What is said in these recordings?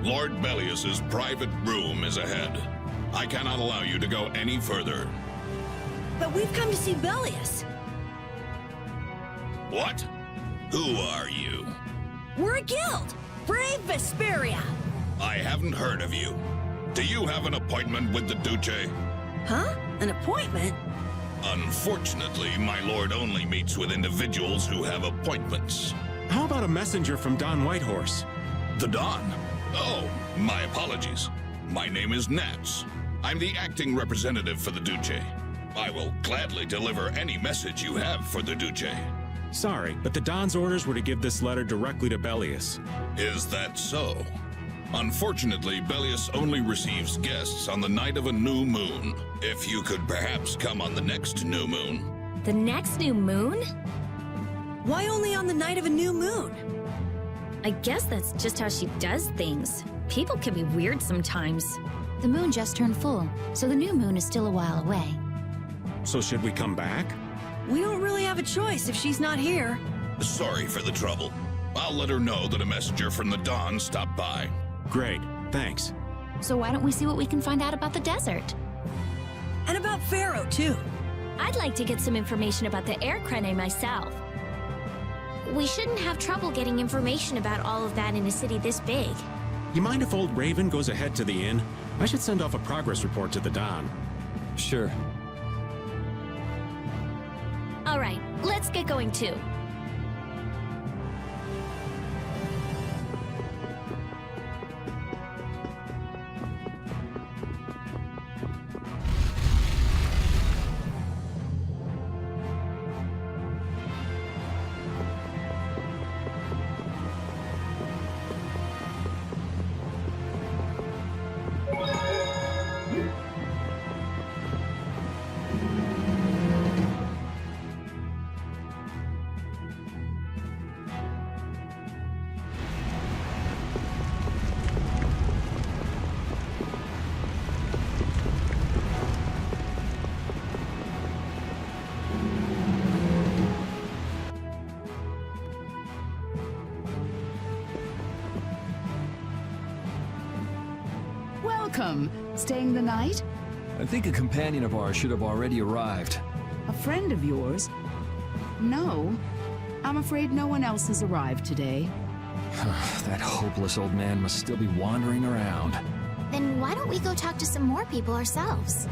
Lord Bellius's private room is ahead. I cannot allow you to go any further. But we've come to see Bellius. What? Who are you? We're a guild. Brave Vesperia. I haven't heard of you. Do you have an appointment with the Duce? Huh? An appointment? Unfortunately, my lord only meets with individuals who have appointments. How about a messenger from Don Whitehorse? The Don? Oh, my apologies. My name is Nats. I'm the acting representative for the Duce. I will gladly deliver any message you have for the Duce. Sorry, but the Don's orders were to give this letter directly to Bellius. Is that so? Unfortunately, Bellius only receives guests on the night of a new moon. If you could perhaps come on the next new moon. The next new moon? Why only on the night of a new moon? I guess that's just how she does things. People can be weird sometimes. The moon just turned full, so the new moon is still a while away. So should we come back? We don't really have a choice if she's not here. Sorry for the trouble. I'll let her know that a messenger from the Dawn stopped by. Great, thanks. So why don't we see what we can find out about the desert? And about Pharaoh, too. I'd like to get some information about the air crane myself. We shouldn't have trouble getting information about all of that in a city this big. You mind if old Raven goes ahead to the inn? I should send off a progress report to the Don. Sure. All right, let's get going too. Welcome. Staying the night? I think a companion of ours should have already arrived. A friend of yours? No. I'm afraid no one else has arrived today. That hopeless old man must still be wandering around. Then why don't we go talk to some more people ourselves?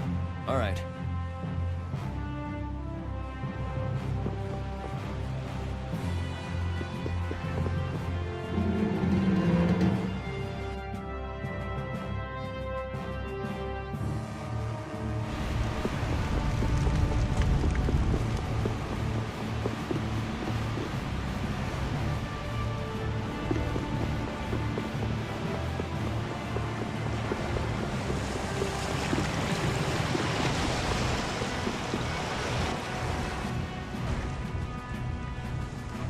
All right.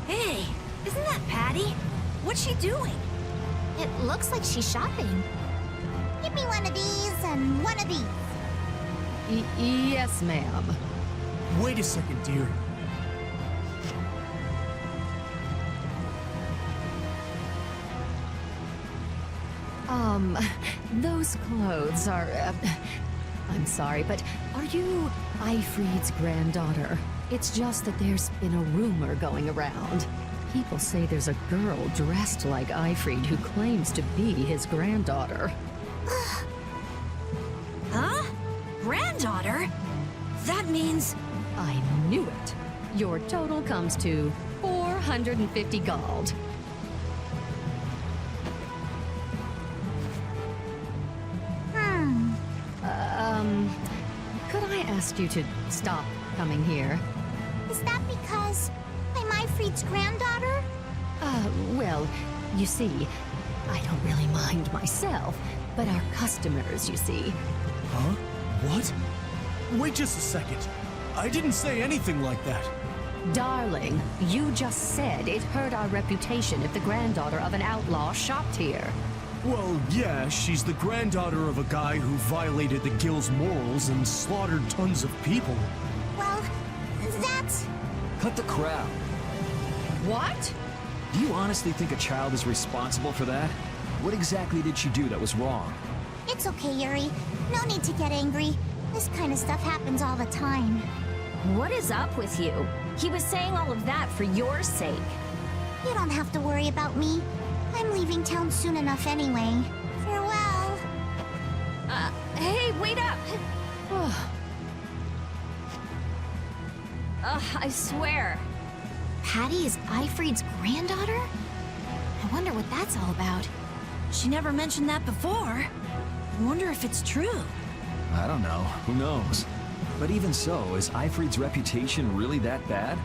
Hey, isn't that Patty? What's she doing? It looks like she's shopping. Give me one of these and one of these. Yes, ma'am. Wait a second, dear. Those clothes are, I'm sorry, but are you Ifrid's granddaughter? It's just that there's been a rumor going around. People say there's a girl dressed like Ifrid who claims to be his granddaughter. Huh? Granddaughter? That means... I knew it. Your total comes to 450 gold. Could I ask you to stop coming here? Is that because I'm Ifrid's granddaughter? Well, you see, I don't really mind myself, but our customers, you see. Huh? What? Wait just a second. I didn't say anything like that. Darling, you just said it hurt our reputation if the granddaughter of an outlaw shopped here. Well, yeah, she's the granddaughter of a guy who violated the guild's morals and slaughtered tons of people. Well, that's... Cut the crap. What? Do you honestly think a child is responsible for that? What exactly did she do that was wrong? It's okay, Yuri. No need to get angry. This kind of stuff happens all the time. What is up with you? He was saying all of that for your sake. You don't have to worry about me. I'm leaving town soon enough anyway. Farewell. Hey, wait up! I swear. Patty is Ifried's granddaughter? I wonder what that's all about. She never mentioned that before. I wonder if it's true. I don't know. Who knows? But even so, is Ifried's reputation really that bad?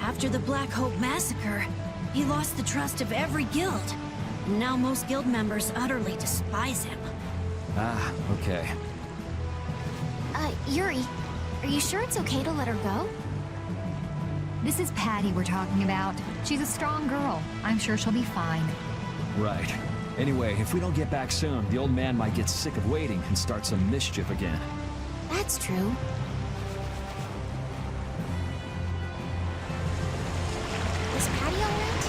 After the Black Hope massacre, he lost the trust of every guild. And now most guild members utterly despise him. Ah, okay. Yuri, are you sure it's okay to let her go? This is Patty we're talking about. She's a strong girl. I'm sure she'll be fine. Right. Anyway, if we don't get back soon, the old man might get sick of waiting and start some mischief again. That's true. Is Patty alright?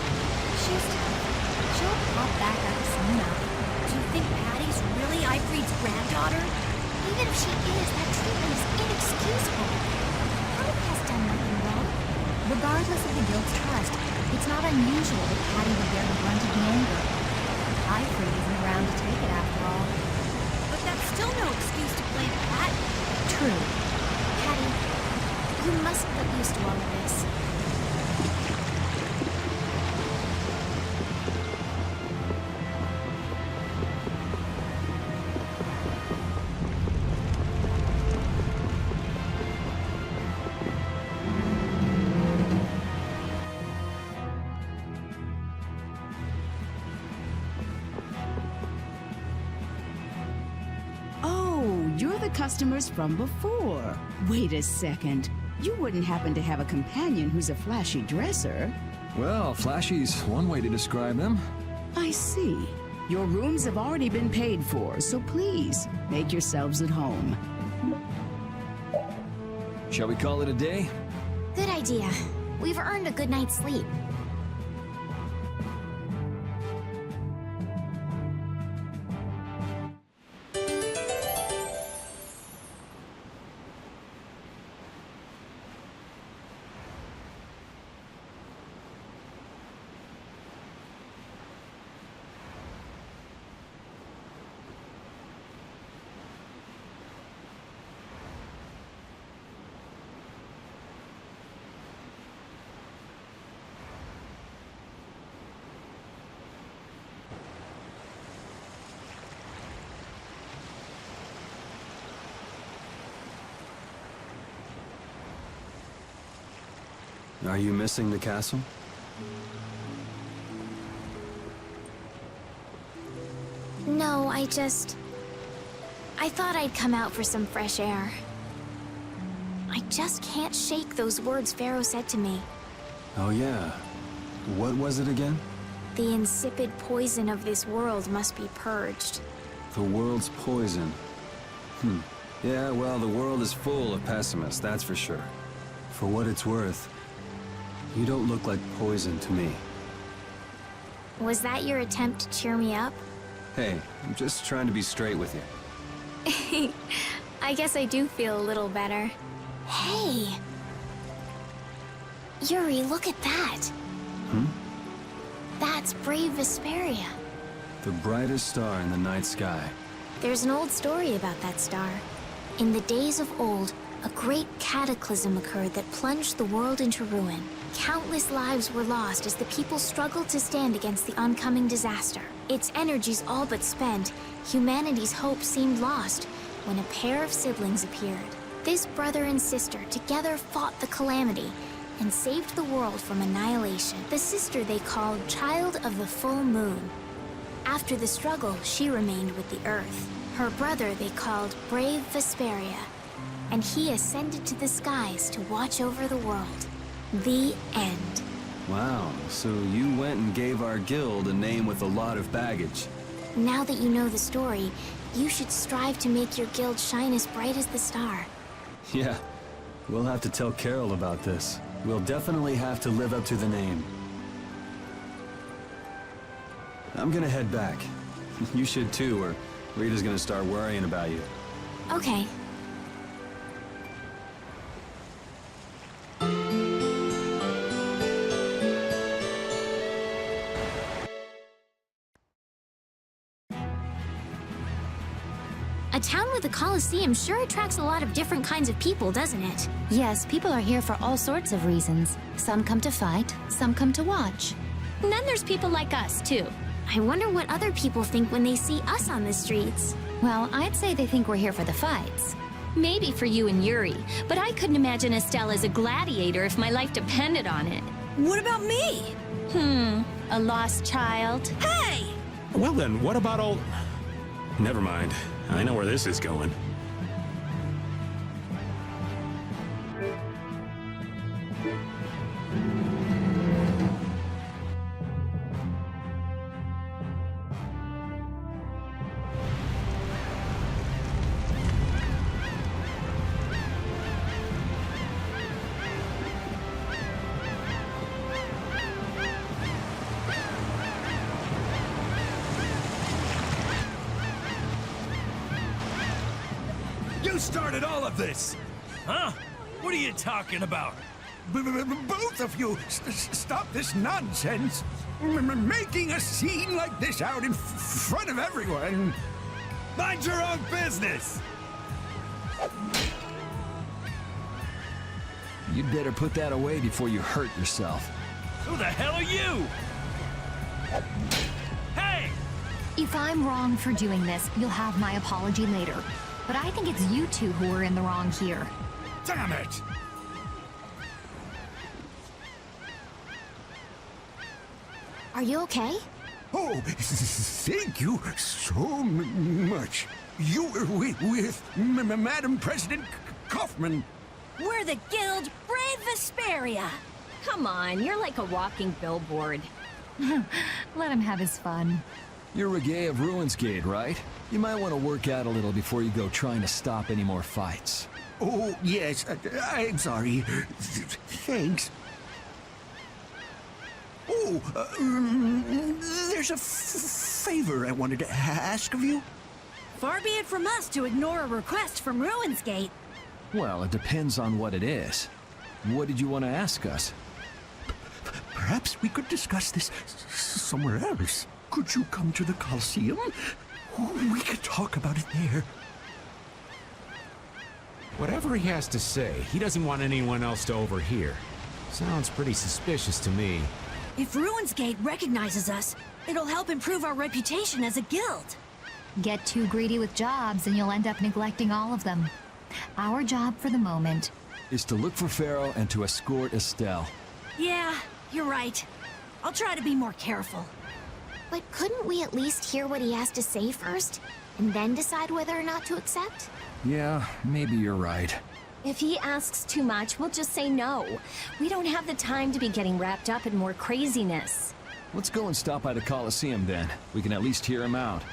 She'll pop back up soon enough. Do you think Patty's really Ifried's granddaughter? Even if she is, that treatment is inexcusable. Patty has done nothing wrong. Regardless of the guild's trust, it's not unusual that Patty would bear the brunt of the anger. Ifried isn't around to take it after all. But that's still no excuse to blame Patty. True. Patty, you must get used to all of this. You're the customers from before. Wait a second. You wouldn't happen to have a companion who's a flashy dresser? Well, flashy's one way to describe them. I see. Your rooms have already been paid for, so please, make yourselves at home. Shall we call it a day? Good idea. We've earned a good night's sleep. Are you missing the castle? No, I thought I'd come out for some fresh air. I just can't shake those words Pharaoh said to me. Oh yeah. What was it again? The insipid poison of this world must be purged. The world's poison. Yeah, well, the world is full of pessimists, that's for sure. For what it's worth, you don't look like poison to me. Was that your attempt to cheer me up? Hey, I'm just trying to be straight with you. I guess I do feel a little better. Hey! Yuri, look at that! That's brave Vesperia. The brightest star in the night sky. There's an old story about that star. In the days of old, a great cataclysm occurred that plunged the world into ruin. Countless lives were lost as the people struggled to stand against the oncoming disaster. Its energies all but spent, humanity's hope seemed lost when a pair of siblings appeared. This brother and sister together fought the calamity and saved the world from annihilation. The sister they called Child of the Full Moon. After the struggle, she remained with the Earth. Her brother they called Brave Vesperia, and he ascended to the skies to watch over the world. The end. Wow, so you went and gave our guild a name with a lot of baggage. Now that you know the story, you should strive to make your guild shine as bright as the star. Yeah, we'll have to tell Carol about this. We'll definitely have to live up to the name. I'm gonna head back. You should too, or Rita's gonna start worrying about you. Okay. A town with a coliseum sure attracts a lot of different kinds of people, doesn't it? Yes, people are here for all sorts of reasons. Some come to fight, some come to watch. And then there's people like us, too. I wonder what other people think when they see us on the streets. Well, I'd say they think we're here for the fights. Maybe for you and Yuri, but I couldn't imagine Estelle as a gladiator if my life depended on it. What about me? A lost child. Hey! Well then, what about all... Never mind. I know where this is going. You started all of this! Huh? What are you talking about? Both of you, stop this nonsense! Making a scene like this out in front of everyone! Mind your own business! You'd better put that away before you hurt yourself. Who the hell are you? Hey! If I'm wrong for doing this, you'll have my apology later. But I think it's you two who are in the wrong here. Damn it! Are you okay? Oh, thank you so much. You were with Madam President Kaufman. We're the guild Brave Vesperia. Come on, you're like a walking billboard. Let him have his fun. You're Reggae of Ruinsgate, right? You might want to work out a little before you go trying to stop any more fights. Oh, yes, I'm sorry. Thanks. Oh, there's a favor I wanted to ask of you. Far be it from us to ignore a request from Ruinsgate. Well, it depends on what it is. What did you want to ask us? Perhaps we could discuss this somewhere else. Could you come to the Coliseum? We could talk about it there. Whatever he has to say, he doesn't want anyone else to overhear. Sounds pretty suspicious to me. If Ruinsgate recognizes us, it'll help improve our reputation as a guild. Get too greedy with jobs and you'll end up neglecting all of them. Our job for the moment is to look for Pharaoh and to escort Estelle. Yeah, you're right. I'll try to be more careful. But couldn't we at least hear what he has to say first, and then decide whether or not to accept? Yeah, maybe you're right. If he asks too much, we'll just say no. We don't have the time to be getting wrapped up in more craziness. Let's go and stop by the Coliseum then. We can at least hear him out.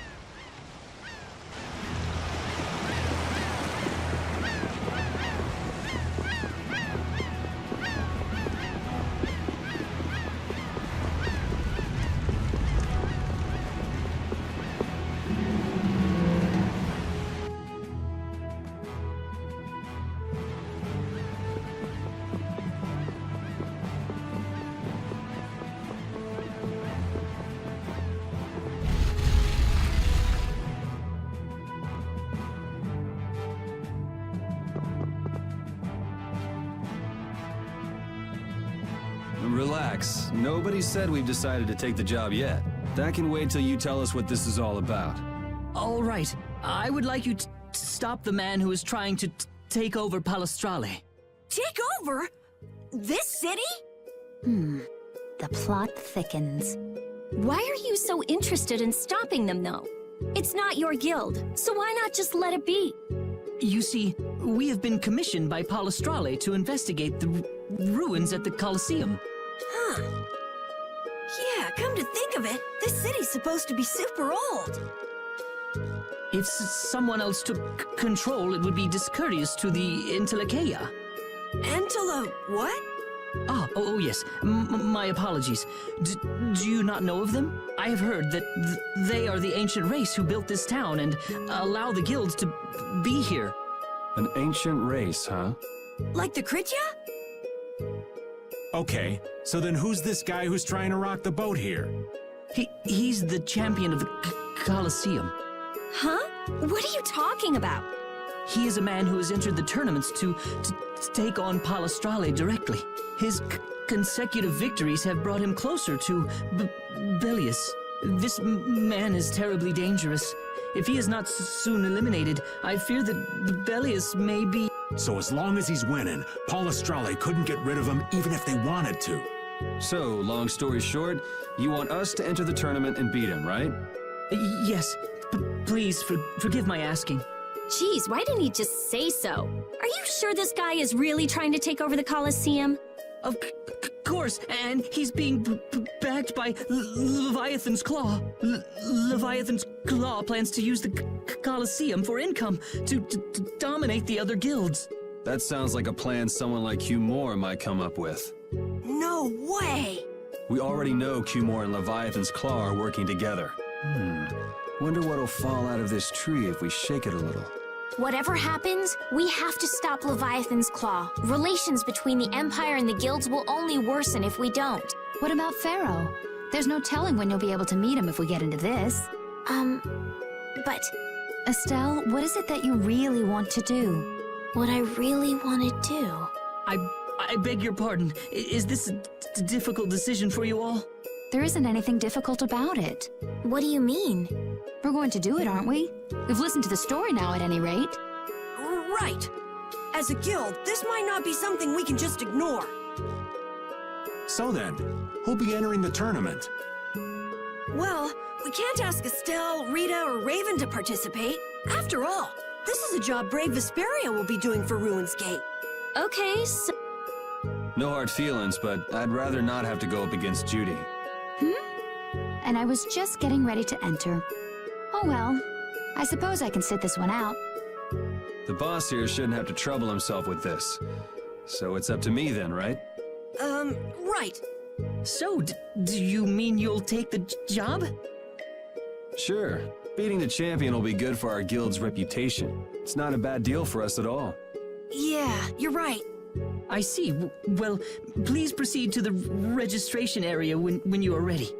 Relax. Nobody said we've decided to take the job yet. That can wait till you tell us what this is all about. All right. I would like you to stop the man who is trying to take over Palestrale. Take over? This city? The plot thickens. Why are you so interested in stopping them, though? It's not your guild, so why not just let it be? You see, we have been commissioned by Palestrale to investigate the ruins at the Coliseum. Huh. Yeah, come to think of it, this city's supposed to be super old. If someone else took control, it would be discourteous to the Intellikeia. What? Oh, yes. My apologies. Do you not know of them? I have heard that they are the ancient race who built this town and allow the guilds to be here. An ancient race, huh? Like the Kritya? Okay, so then who's this guy who's trying to rock the boat here? He's the champion of the Colosseum. Huh? What are you talking about? He is a man who has entered the tournaments to take on Palestrale directly. His consecutive victories have brought him closer to Belius. This man is terribly dangerous. If he is not soon eliminated, I fear that Belius may be... So as long as he's winning, Palestrale couldn't get rid of him even if they wanted to. So, long story short, you want us to enter the tournament and beat him, right? Yes. Please, forgive my asking. Jeez, why didn't he just say so? Are you sure this guy is really trying to take over the Colosseum? Of course, and he's being backed by Leviathan's Claw. Leviathan's Claw plans to use the Colosseum for income to dominate the other guilds. That sounds like a plan someone like Hugh Moore might come up with. No way! We already know Hugh Moore and Leviathan's Claw are working together. Wonder what'll fall out of this tree if we shake it a little. Whatever happens, we have to stop Leviathan's Claw. Relations between the Empire and the guilds will only worsen if we don't. What about Pharaoh? There's no telling when you'll be able to meet him if we get into this. But... Estelle, what is it that you really want to do? What I really want to do... I beg your pardon. Is this a difficult decision for you all? There isn't anything difficult about it. What do you mean? We're going to do it, aren't we? We've listened to the story now, at any rate. Right. As a guild, this might not be something we can just ignore. So then, who'll be entering the tournament? Well, we can't ask Estelle, Rita, or Raven to participate. After all, this is a job brave Vesperia will be doing for Ruins Gate. Okay, so... No hard feelings, but I'd rather not have to go up against Judy. And I was just getting ready to enter. Oh well, I suppose I can sit this one out. The boss here shouldn't have to trouble himself with this. So it's up to me then, right? Right. So, do you mean you'll take the job? Sure. Beating the champion will be good for our guild's reputation. It's not a bad deal for us at all. Yeah, you're right. I see. Well, please proceed to the registration area when you are ready.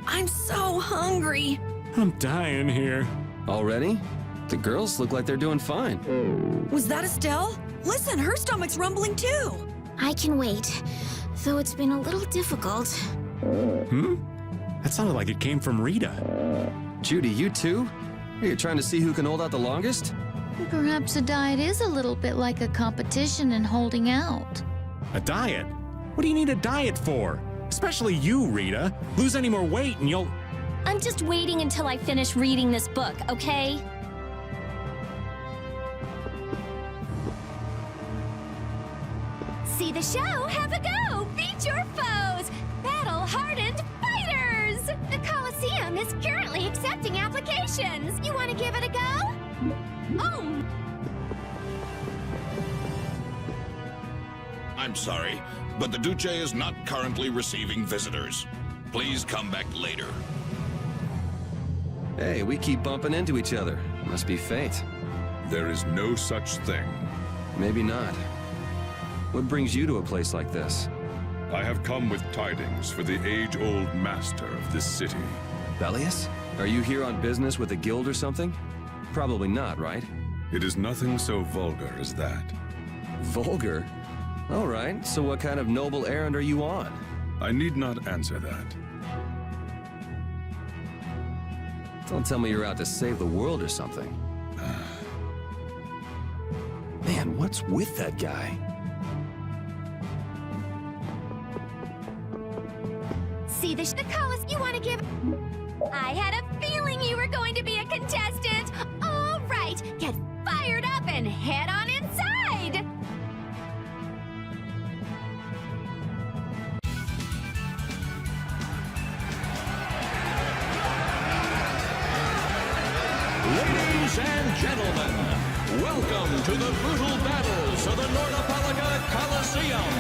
I'm so hungry. I'm dying here. Already? The girls look like they're doing fine. Was that Estelle? Listen, her stomach's rumbling too. I can wait, though it's been a little difficult. That sounded like it came from Rita. Judy, you too? You're trying to see who can hold out the longest? Perhaps a diet is a little bit like a competition in holding out. A diet? What do you need a diet for? Especially you, Rita. Lose any more weight and you'll... I'm just waiting until I finish reading this book, okay? See the show, have a go! Beat your foes! Battle-hardened fighters! The Colosseum is currently accepting applications. You want to give it a go? Oh! I'm sorry, but the Duce is not currently receiving visitors. Please come back later. Hey, we keep bumping into each other. Must be fate. There is no such thing. Maybe not. What brings you to a place like this? I have come with tidings for the age-old master of this city. Belius? Are you here on business with a guild or something? Probably not, right? It is nothing so vulgar as that. Vulgar? All right, so what kind of noble errand are you on? I need not answer that. Don't tell me you're out to save the world or something. Man, what's with that guy? See the Colosseum, you want to give... I had a feeling you were ever going to be a contestant? All right, get fired up and head on inside! Ladies and gentlemen, welcome to the brutal battles of the Nordopolica Coliseum.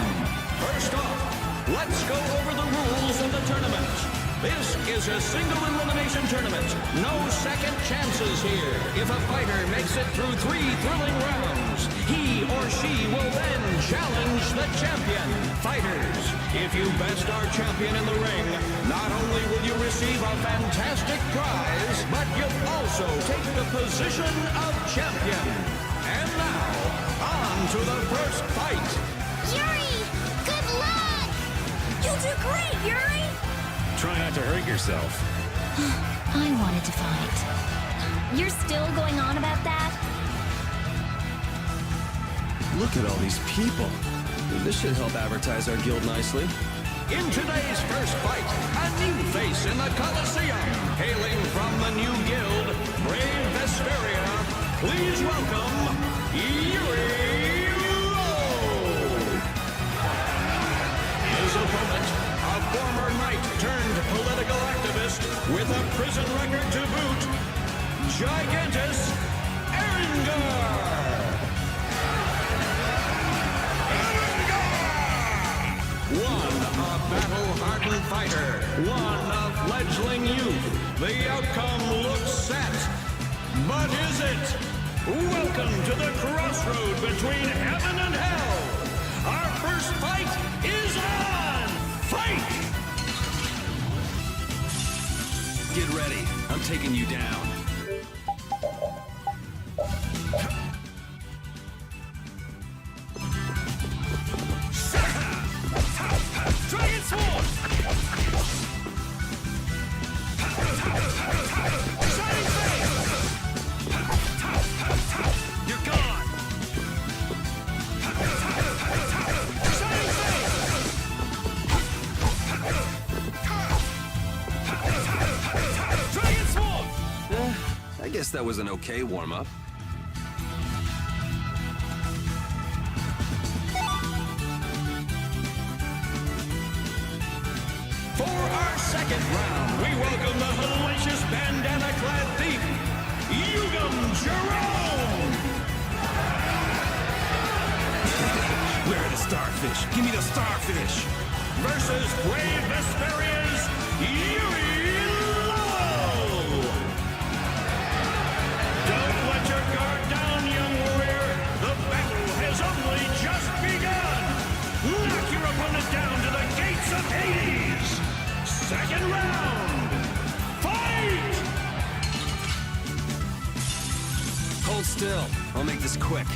First off, let's go over the rules of the tournament. This is a single elimination tournament. No second chances here. If a fighter makes it through 3 thrilling rounds, he or she will then challenge the champion. Fighters, if you best our champion in the ring, not only will you receive a fantastic prize, but you'll also take the position of champion. And now, on to the first fight. Yuri! Good luck! You'll do great, Yuri! Try not to hurt yourself. I wanted to fight. You're still going on about that? Look at all these people. This should help advertise our guild nicely. In today's first fight, a new face in the Coliseum. Hailing from the new guild, Brave Vesperia, please welcome Yuri Lowe. His opponent, a former knight turned political activist with a prison record to boot, Gigantus Erengor. One, a battle-hardened fighter. One, a fledgling youth. The outcome looks set. But is it? Welcome to the crossroad between heaven and hell. Our first fight is on! Fight! Get ready. I'm taking you down. Dragon Sword! Shining Face! You're gone! Shining Face! Dragon Sword! I guess that was an okay warm-up. For our second round, we welcome the hellacious bandana-clad thief, Jerome! Where are the starfish? Give me the starfish! Versus Brave Vesperia's Yuri Lowe! Don't let your guard down, young warrior! The battle has only just begun! Knock your opponent down to the gates of Hades! Second round! Fight! Hold still. I'll make this quick.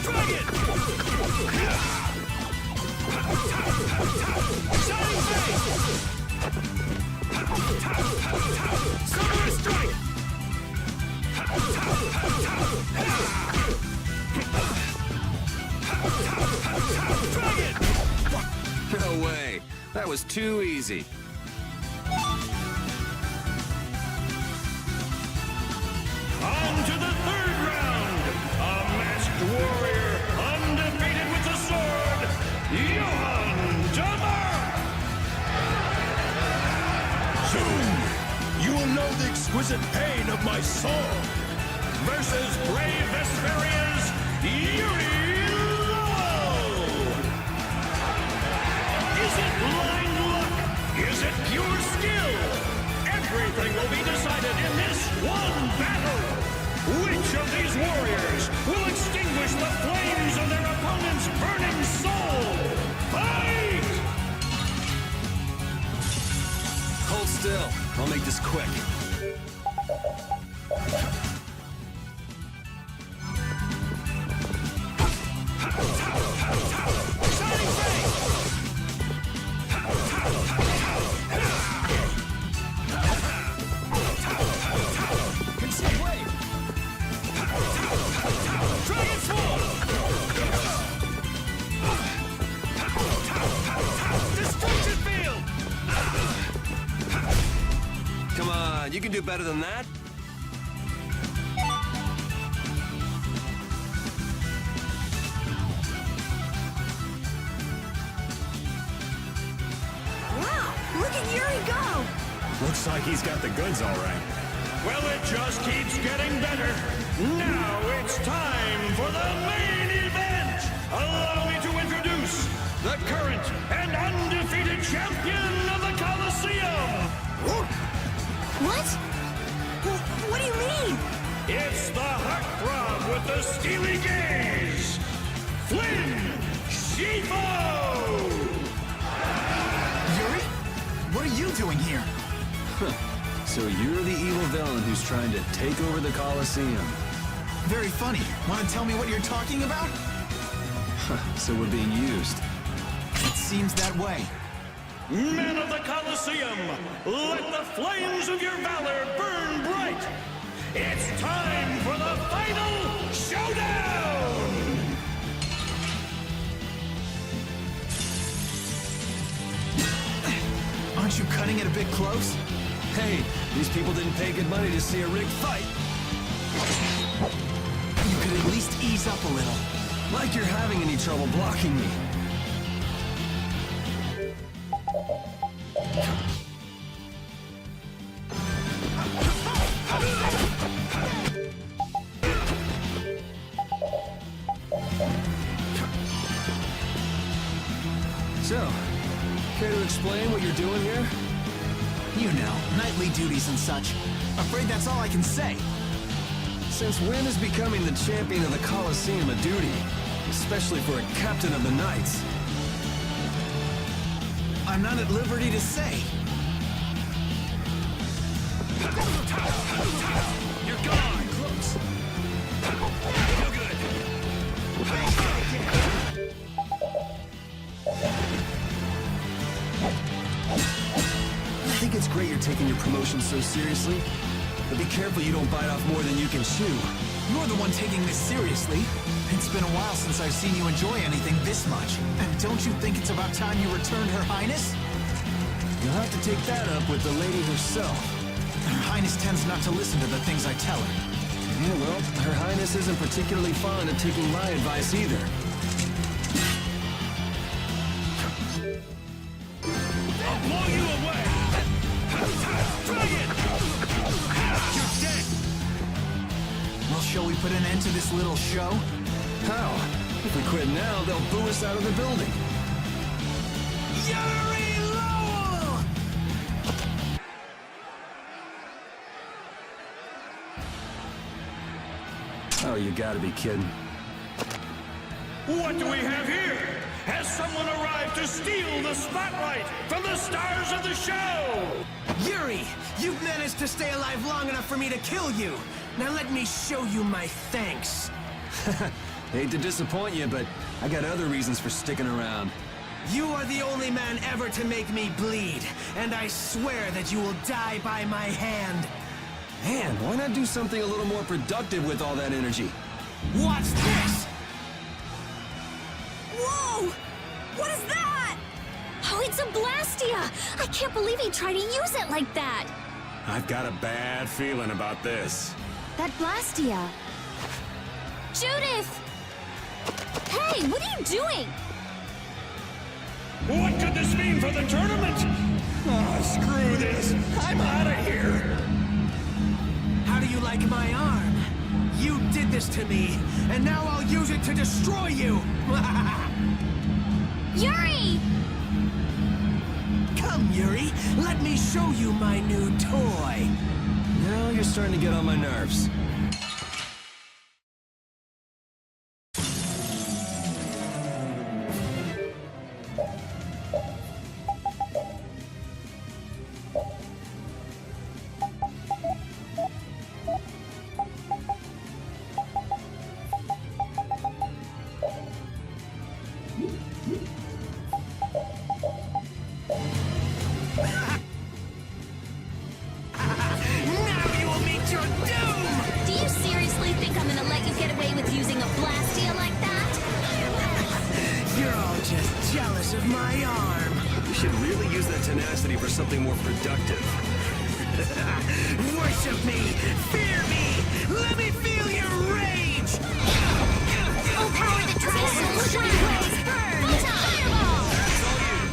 Dragon! Shining Face! Summoner Strike! Dragon! No way. That was too easy. On to the third round! A masked warrior, undefeated with the sword, Johann Damar! Soon, you will know the exquisite pain of my soul! Versus Brave Vesperia's Yuri Lowe! Is it blind luck? Is it pure skill? Everything will be decided in this one battle! Which of these warriors will extinguish the flames of their opponent's burning soul? Fight! Hold still. I'll make this quick. better than that? Wow, look at Yuri go! Looks like he's got the goods all right. Well, it just keeps getting better. Now it's time for the main event. Allow me to introduce the current and undefeated champion of the Coliseum. What? What do you mean? It's the heartthrob with the steely gaze, Flynn Shifo! Yuri? What are you doing here? So you're the evil villain who's trying to take over the Coliseum. Very funny. Want to tell me what you're talking about? So we're being used. It seems that way. Men of the Coliseum, let the flames of your valor burn bright! It's time for the final showdown! Aren't you cutting it a bit close? Hey, these people didn't pay good money to see a rigged fight. You could at least ease up a little. Like you're having any trouble blocking me. So, care to explain what you're doing here? You know, nightly duties and such. Afraid that's all I can say. Since when is becoming the champion of the Coliseum a duty? Especially for a captain of the Knights. I'm not at liberty to say. You're gone! Close! No good! I think it's great you're taking your promotion so seriously, but be careful you don't bite off more than you can chew. You're the one taking this seriously. It's been a while since I've seen you enjoy anything this much. And don't you think it's about time you returned Her Highness? You'll have to take that up with the lady herself. Her Highness tends not to listen to the things I tell her. Yeah, well, Her Highness isn't particularly fond of taking my advice either. I'll blow you away! Dragon! You're dead! Well, shall we put an end to this little show? How? If we quit now, they'll boo us out of the building. Yuri Lowell! Oh, you gotta be kidding. What do we have here? Has someone arrived to steal the spotlight from the stars of the show? Yuri, you've managed to stay alive long enough for me to kill you. Now let me show you my thanks. Hate to disappoint you, but I got other reasons for sticking around. You are the only man ever to make me bleed, and I swear that you will die by my hand. Man, why not do something a little more productive with all that energy? Watch this! Whoa! What is that? Oh, it's a Blastia! I can't believe he tried to use it like that! I've got a bad feeling about this. That Blastia! Judith! Hey, what are you doing? What could this mean for the tournament? Oh, screw this! I'm out of here! How do you like my arm? You did this to me, and now I'll use it to destroy you! Yuri! Come, Yuri, let me show you my new toy. Now you're starting to get on my nerves. Of my arm. You should really use that tenacity for something more productive. Worship me! Fear me! Let me feel your rage! Oh, power that tries to flickering blaze! Burn! Fireball!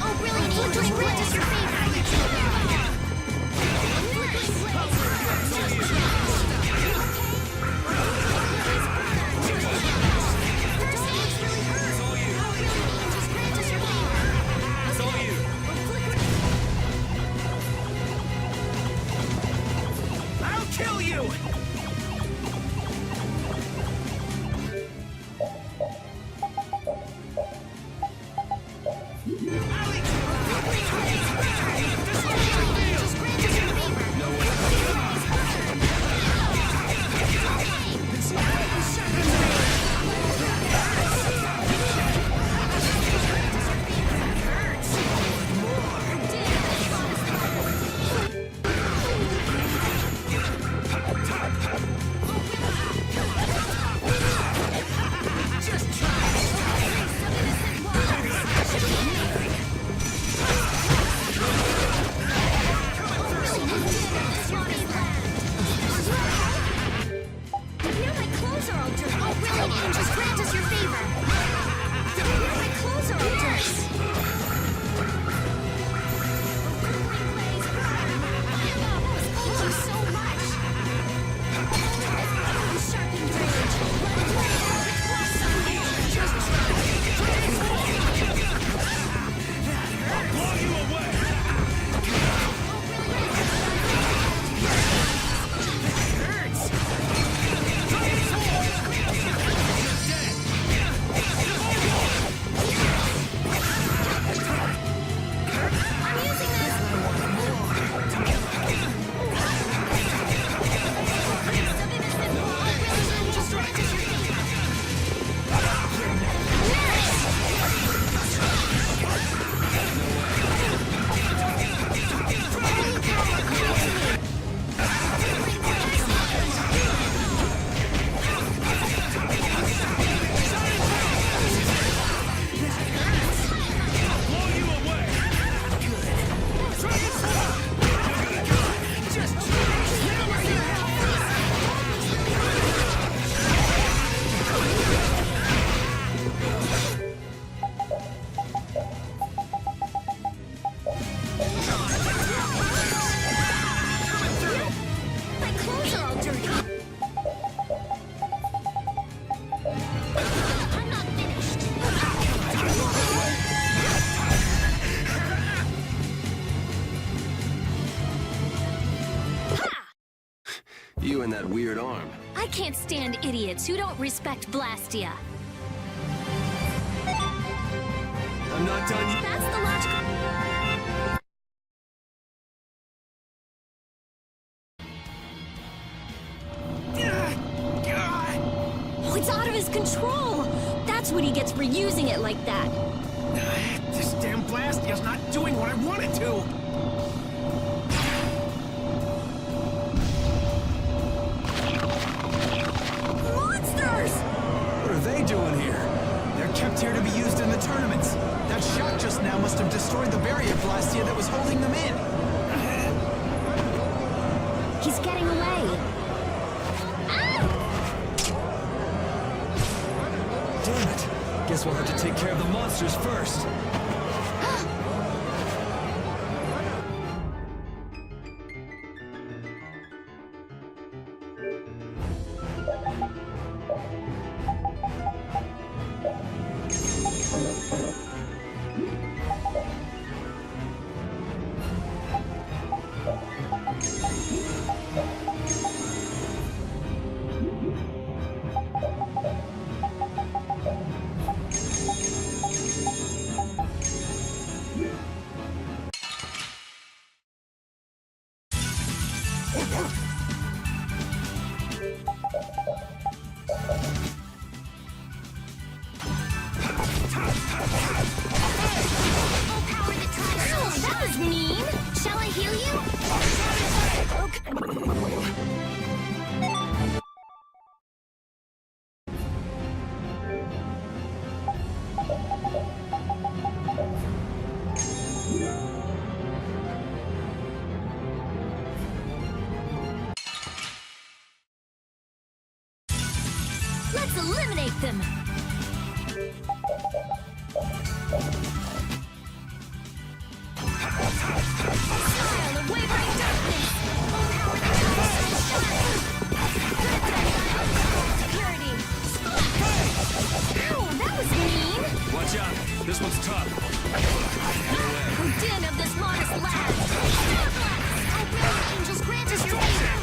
Oh, brilliant flickering grant us your favor! I'll kill you! You and that weird arm. I can't stand idiots who don't respect Blastia. I'm not done yet. That's the logical... Oh, it's out of his control! That's what he gets for using it like that. This damn Blastia's not doing what I want it to! What are they doing here? They're kept here to be used in the tournaments. That shot just now must have destroyed the barrier Blastia that was holding them in. He's getting away. Damn it. Guess we'll have to take care of the monsters first. Let's eliminate them! Smile of wavering darkness! Security! Ow, that was mean! Watch out! This one's tough. Den of this modest lad! Oh, brilliant angels, grant us your favor!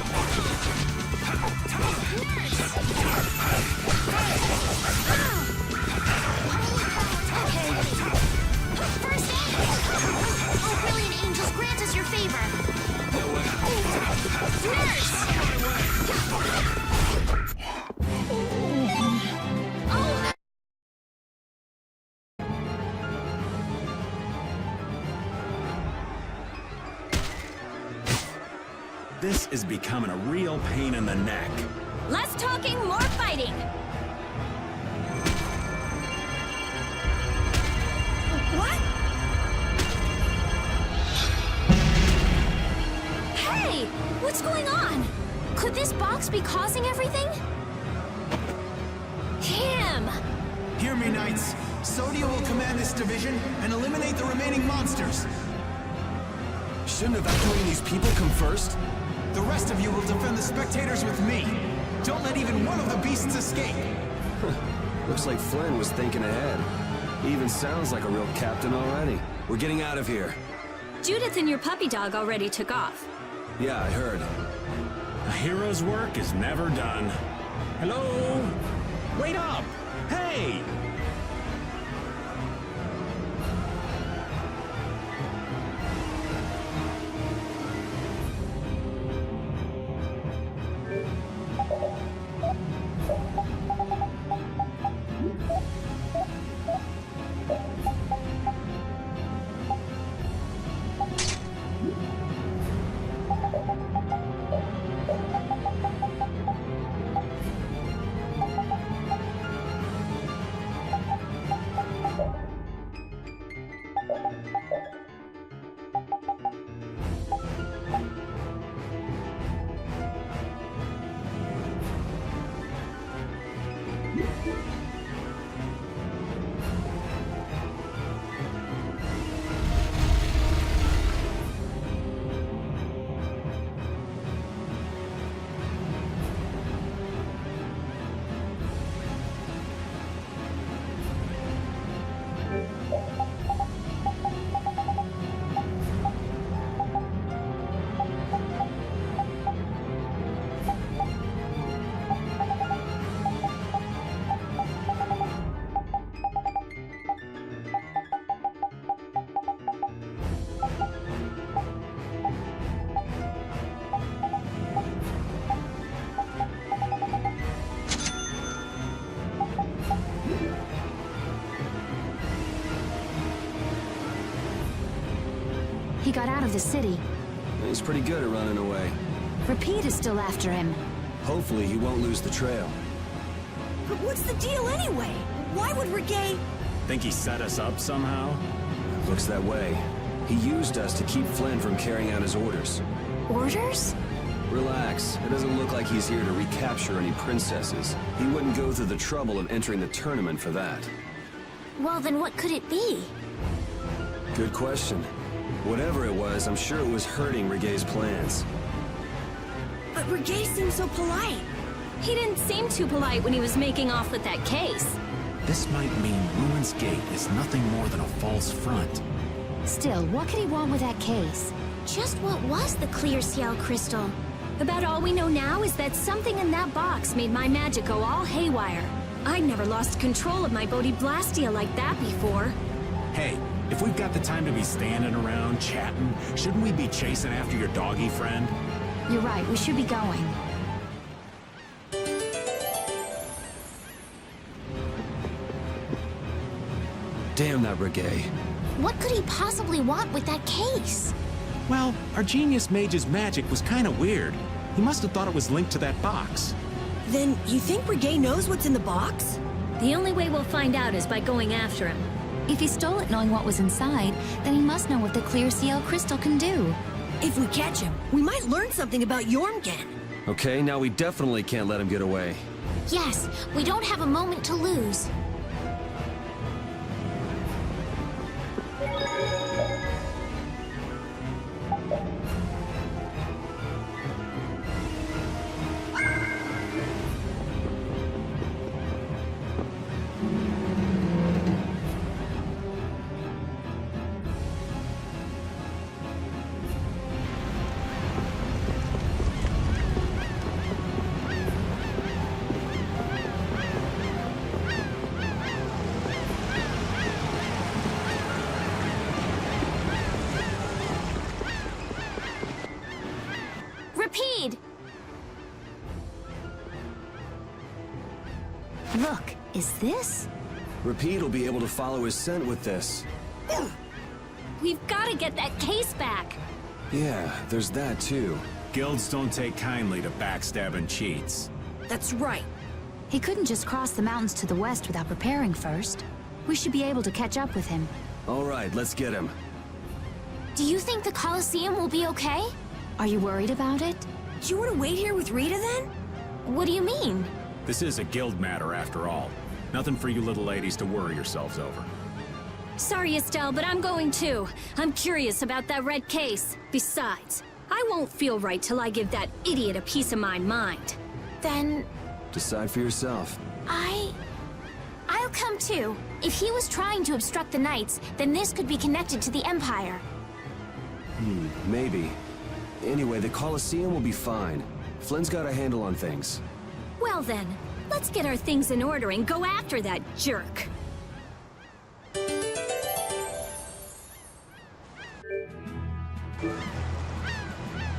First aid! Oh, brilliant angels, grant us your favor! Nurse! Oh! This is becoming a real pain in the neck. Less talking, more fighting! What? Hey! What's going on? Could this box be causing everything? Him! Hear me, Knights. Sodia will command this division and eliminate the remaining monsters. Shouldn't evacuating these people come first? The rest of you will defend the spectators with me. Don't let even one of the beasts escape. Looks like Flynn was thinking ahead. He even sounds like a real captain already. We're getting out of here. Judith and your puppy dog already took off. Yeah, I heard. A hero's work is never done. Hello? Wait up! Hey! He got out of the city. He's pretty good at running away. Repeat is still after him. Hopefully he won't lose the trail. But what's the deal anyway? Why would Reggae... Think he set us up somehow? Looks that way. He used us to keep Flynn from carrying out his orders. Orders? Relax. It doesn't look like he's here to recapture any princesses. He wouldn't go through the trouble of entering the tournament for that. Well, then what could it be? Good question. Whatever it was, I'm sure it was hurting Regae's plans. But Reggae seems so polite. He didn't seem too polite when he was making off with that case. This might mean Ruin's Gate is nothing more than a false front. Still, what could he want with that case? Just what was the clear ciel crystal? About all we know now is that something in that box made my magic go all haywire. I'd never lost control of my Bodhi Blastia like that before. Hey, if we've got the time to be standing around, chatting, shouldn't we be chasing after your doggy friend? You're right, we should be going. Damn that Regae. What could he possibly want with that case? Well, our genius mage's magic was kind of weird. He must have thought it was linked to that box. Then you think Reggae knows what's in the box? The only way we'll find out is by going after him. If he stole it knowing what was inside, then he must know what the clear ciel crystal can do. If we catch him, we might learn something about Jormungand. Okay, now we definitely can't let him get away. Yes, we don't have a moment to lose. Look, is this? Rapide will be able to follow his scent with this. We've got to get that case back. Yeah, there's that too. Guilds don't take kindly to backstabbing cheats. That's right. He couldn't just cross the mountains to the west without preparing first. We should be able to catch up with him. All right, let's get him. Do you think the Colosseum will be okay? Are you worried about it? Do you want to wait here with Rita then? What do you mean? This is a guild matter after all. Nothing for you little ladies to worry yourselves over. Sorry, Estelle, but I'm going too. I'm curious about that red case. Besides, I won't feel right till I give that idiot a piece of my mind. Then... decide for yourself. I'll come too. If he was trying to obstruct the Knights, then this could be connected to the Empire. Maybe. Anyway, the Colosseum will be fine. Flynn's got a handle on things. Well then, let's get our things in order and go after that jerk.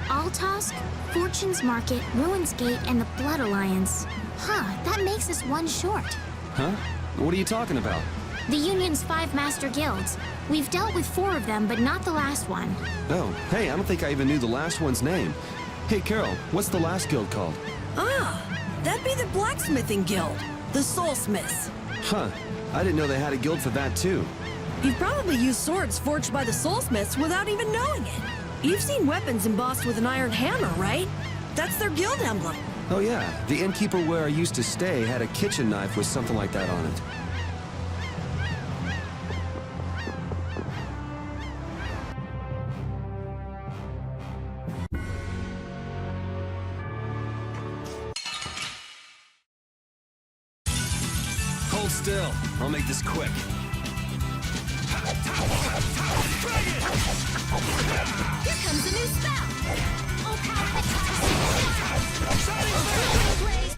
Altosk, Fortune's Market, Ruin's Gate, and the Blood Alliance. Huh, that makes us one short. Huh? What are you talking about? The Union's 5 master guilds. We've dealt with 4 of them, but not the last one. Oh, hey, I don't think I even knew the last one's name. Hey, Carol, what's the last guild called? Ah, that'd be the Blacksmithing Guild, the Soulsmiths. Huh, I didn't know they had a guild for that too. You've probably used swords forged by the Soulsmiths without even knowing it. You've seen weapons embossed with an iron hammer, right? That's their guild emblem. Oh yeah, the innkeeper where I used to stay had a kitchen knife with something like that on it. Hold still. I'll make this quick. Here comes a new spell!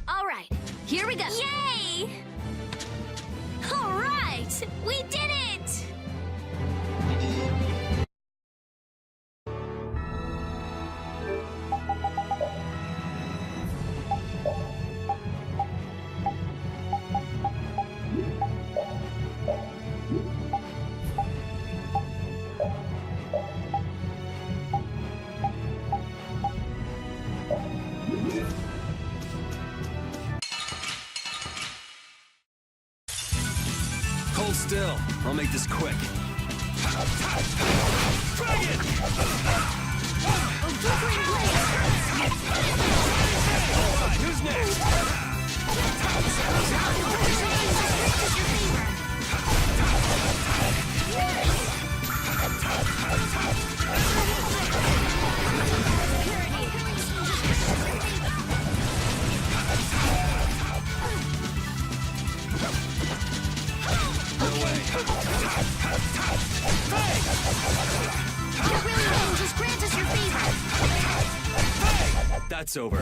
All right, here we go. Yay! All right, we did it! Hold still. I'll make this quick. Who's next? Just grant us your favor. That's over.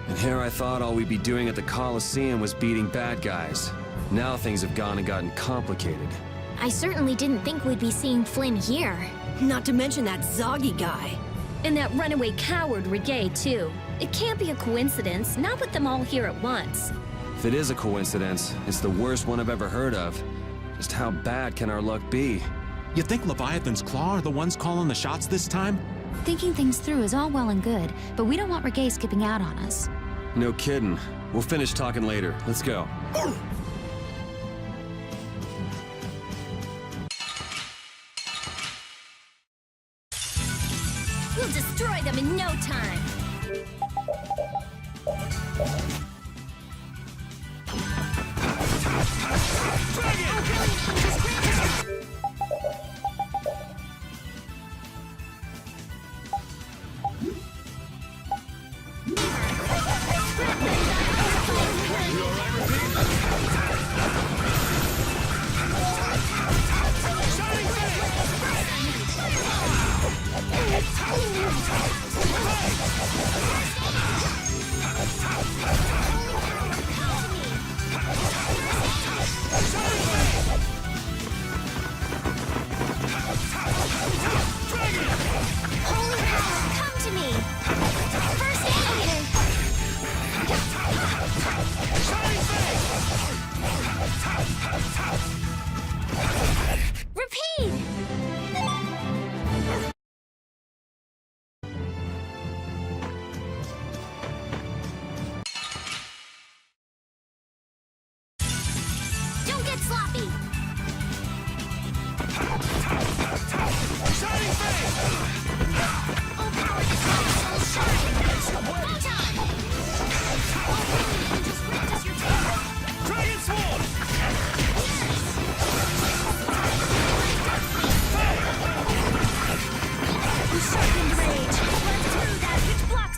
And here I thought all we'd be doing at the Colosseum was beating bad guys. Now things have gone and gotten complicated. I certainly didn't think we'd be seeing Flynn here. Not to mention that Zoggy guy. And that runaway coward Regay, too. It can't be a coincidence, not with them all here at once. If it is a coincidence, it's the worst one I've ever heard of. Just how bad can our luck be? You think Leviathan's Claw are the ones calling the shots this time? Thinking things through is all well and good, but we don't want Regay skipping out on us. No kidding. We'll finish talking later. Let's go. We'll destroy them in no time.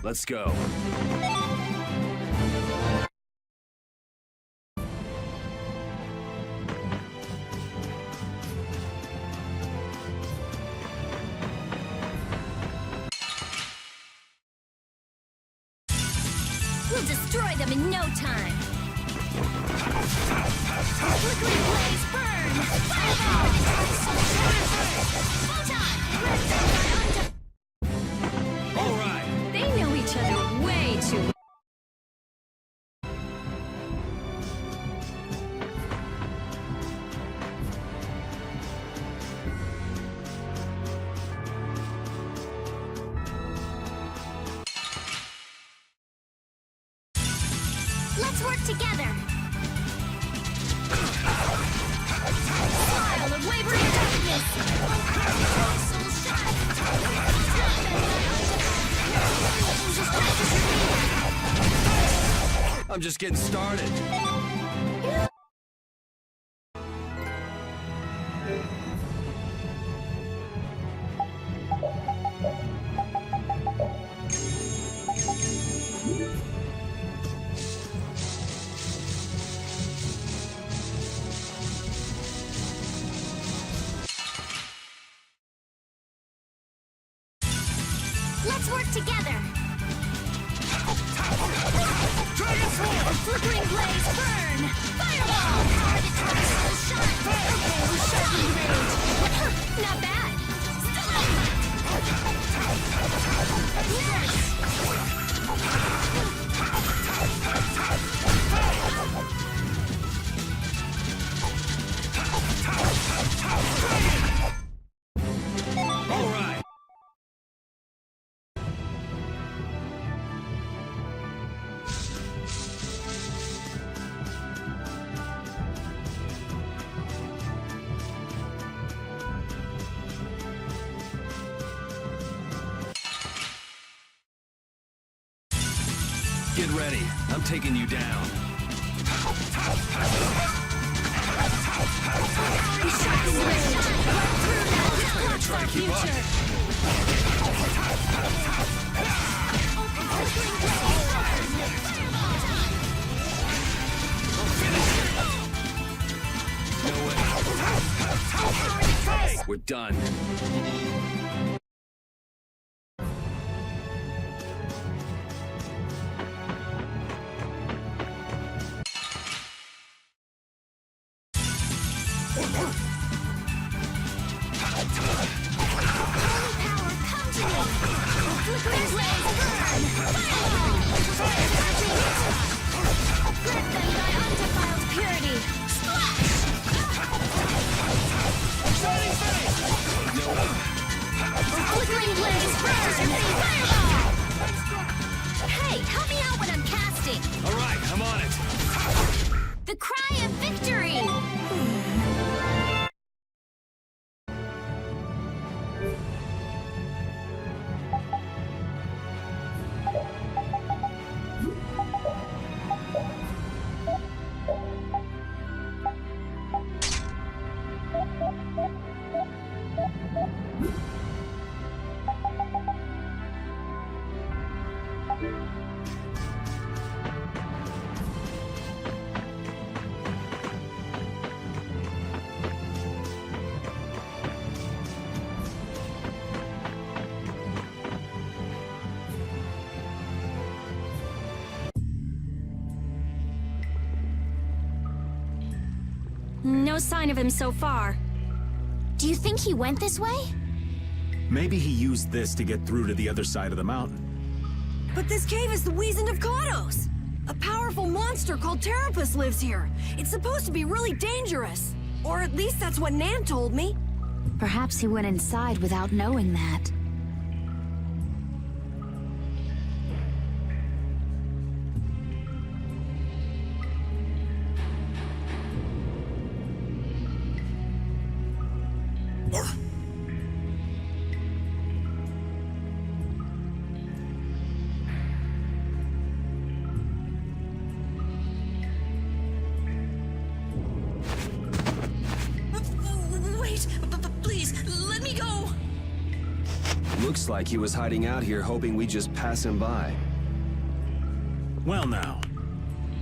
Let's go. We'll destroy them in no time. Flickering blaze burn! Fireball! All right. They know each other way too well. Let's work together. Smile of wavering darkness! I'm just getting started. Let's work together. Dragon Swarm! Flickering blaze burn! Fireball! Target soul shine! Okay, we're sharpening range. Not bad. All right. Get ready. I'm taking you down. Try to keep up. No way. We're done. Hey, help me out when I'm casting! All right, I'm on it. The cry of victory! No sign of him so far. Do you think he went this way? Maybe he used this to get through to the other side of the mountain. But this cave is the Weasand of Cados! A powerful monster called Terrapus lives here. It's supposed to be really dangerous. Or at least that's what Nan told me. Perhaps he went inside without knowing that. Looks like he was hiding out here hoping we'd just pass him by. Well now,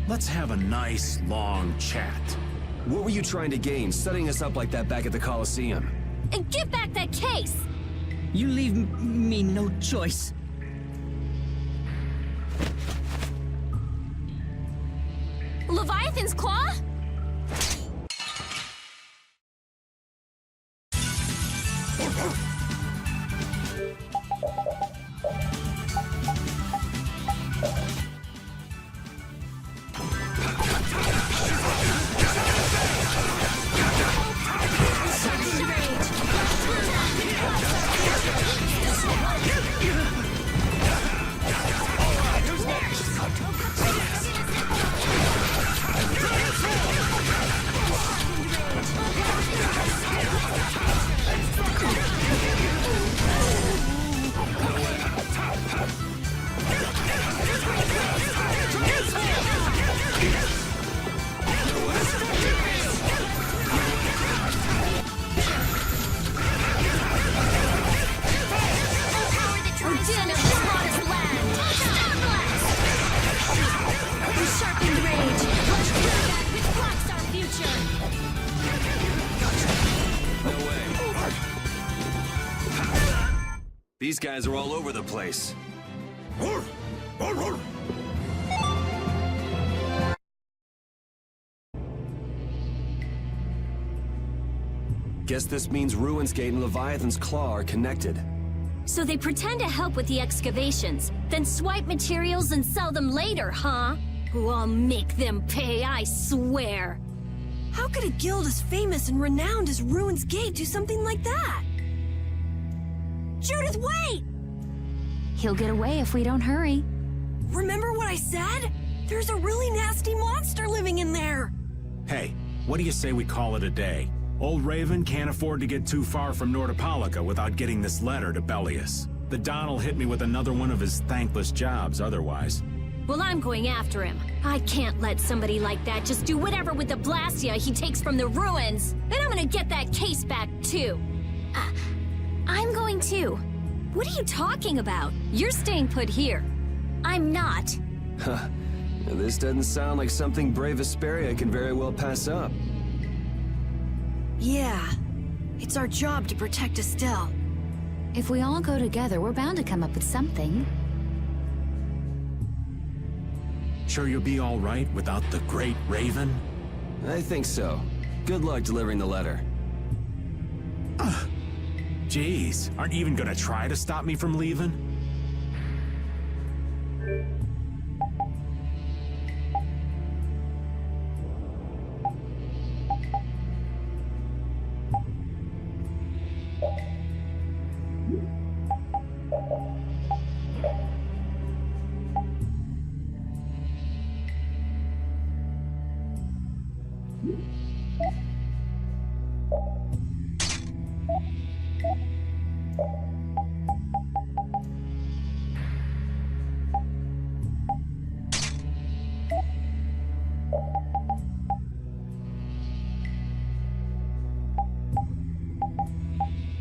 let's have a nice, long chat. What were you trying to gain, setting us up like that back at the Coliseum? And give back that case! You leave me no choice. Leviathan's Claw? These guys are all over the place. Guess this means Ruins Gate and Leviathan's Claw are connected. So they pretend to help with the excavations, then swipe materials and sell them later, huh? Oh, I'll make them pay, I swear. How could a guild as famous and renowned as Ruins Gate do something like that? Judith, wait! He'll get away if we don't hurry. Remember what I said? There's a really nasty monster living in there! Hey, what do you say we call it a day? Old Raven can't afford to get too far from Nordopolica without getting this letter to Bellius. The Don'll hit me with another one of his thankless jobs otherwise. Well, I'm going after him. I can't let somebody like that just do whatever with the Blastia he takes from the ruins. And I'm gonna get that case back, too. I'm going too. What are you talking about? You're staying put here. I'm not. Huh. This doesn't sound like something brave Vesperia can very well pass up. Yeah. It's our job to protect Estelle. If we all go together, we're bound to come up with something. Sure you'll be all right without the Great Raven? I think so. Good luck delivering the letter. Jeez, aren't you even gonna try to stop me from leaving?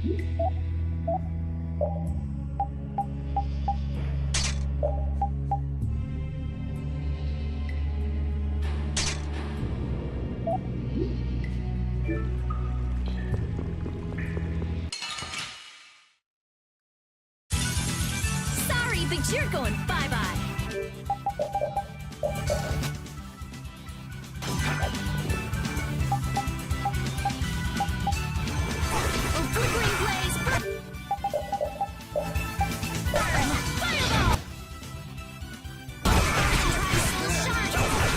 Sorry, but you're going bye-bye. Oh, flickering blaze! Burn! Fireball!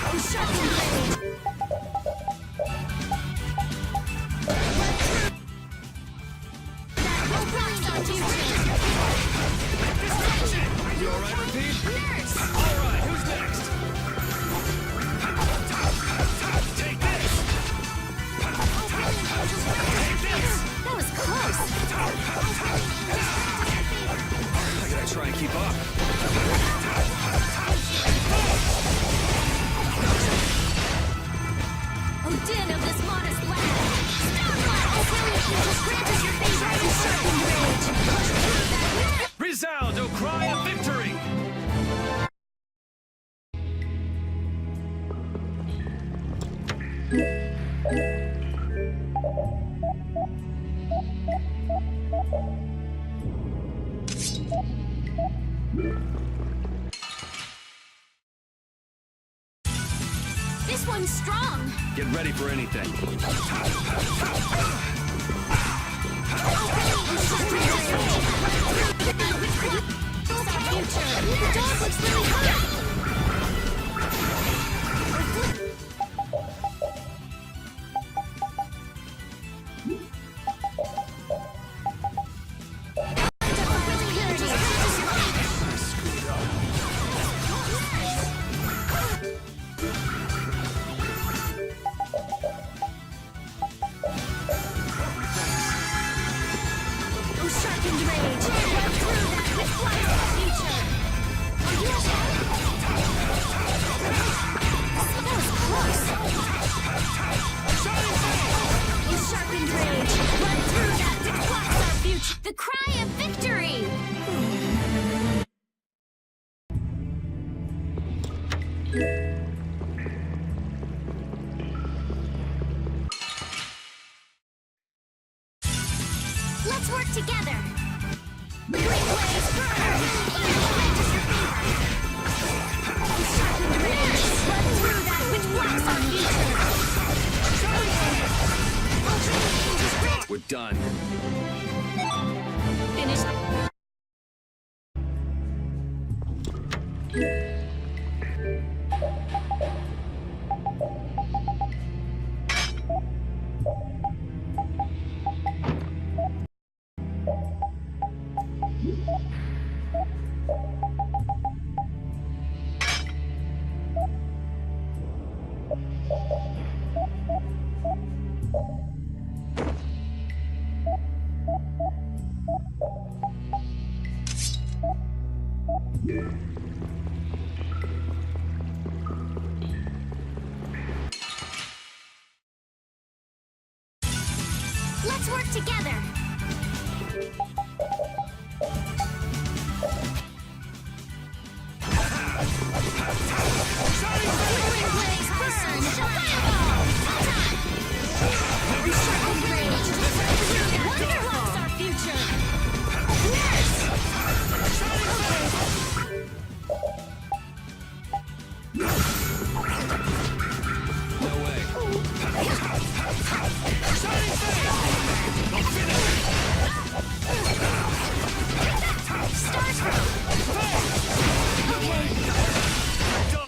Oh, sharpen blade! You alright, Repeat? Alright, who's next? Take this! Take this! That was close! I gotta try and keep up. Oh, din of this modest lad! Starfire! Oh, brilliant angels, grant us your favor and sharpened rage! Resound, O cry of victory! This one's strong! Get ready for anything. The dog looks really hurt! Oh, sharpened rage! Run through that which blocks our future! Are you okay? That was close! Oh, sharpened rage! Run through that which blocks our future! The cry of victory! Let's work together! The green blaze burn! Grant us your favor! Oh, sharpened rage! Run through that which blocks our future! Ultimate angels grant... We're done. Finish... Let's work together! Green blaze burn! Fireball! Sharpened rage! Wonderful! Blocks our future! Yes! No way.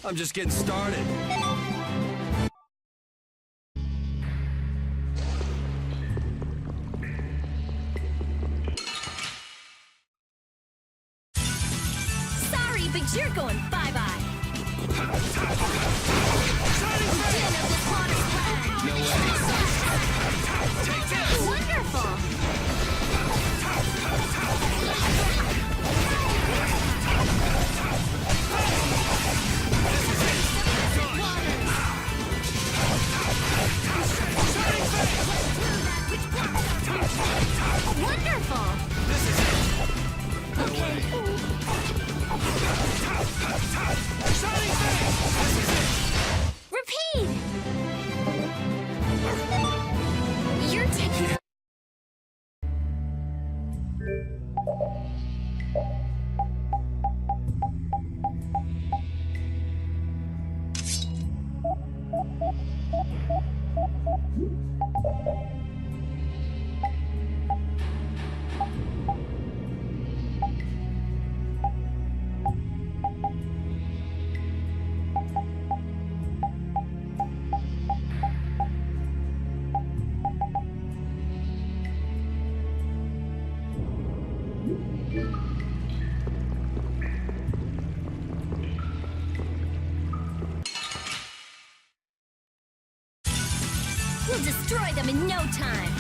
I'm just getting started. Sorry, but you're going bye-bye. No way. Wonderful! Wonderful! This is it! Okay. Shining Face! This is it! Repeat! You're taking... We'll destroy them in no time!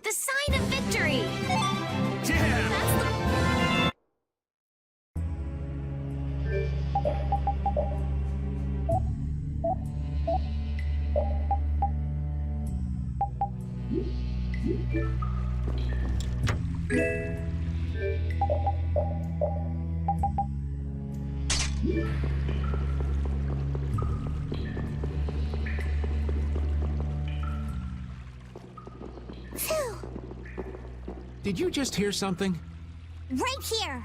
The sign of victory! Phew! Did you just hear something? Right here!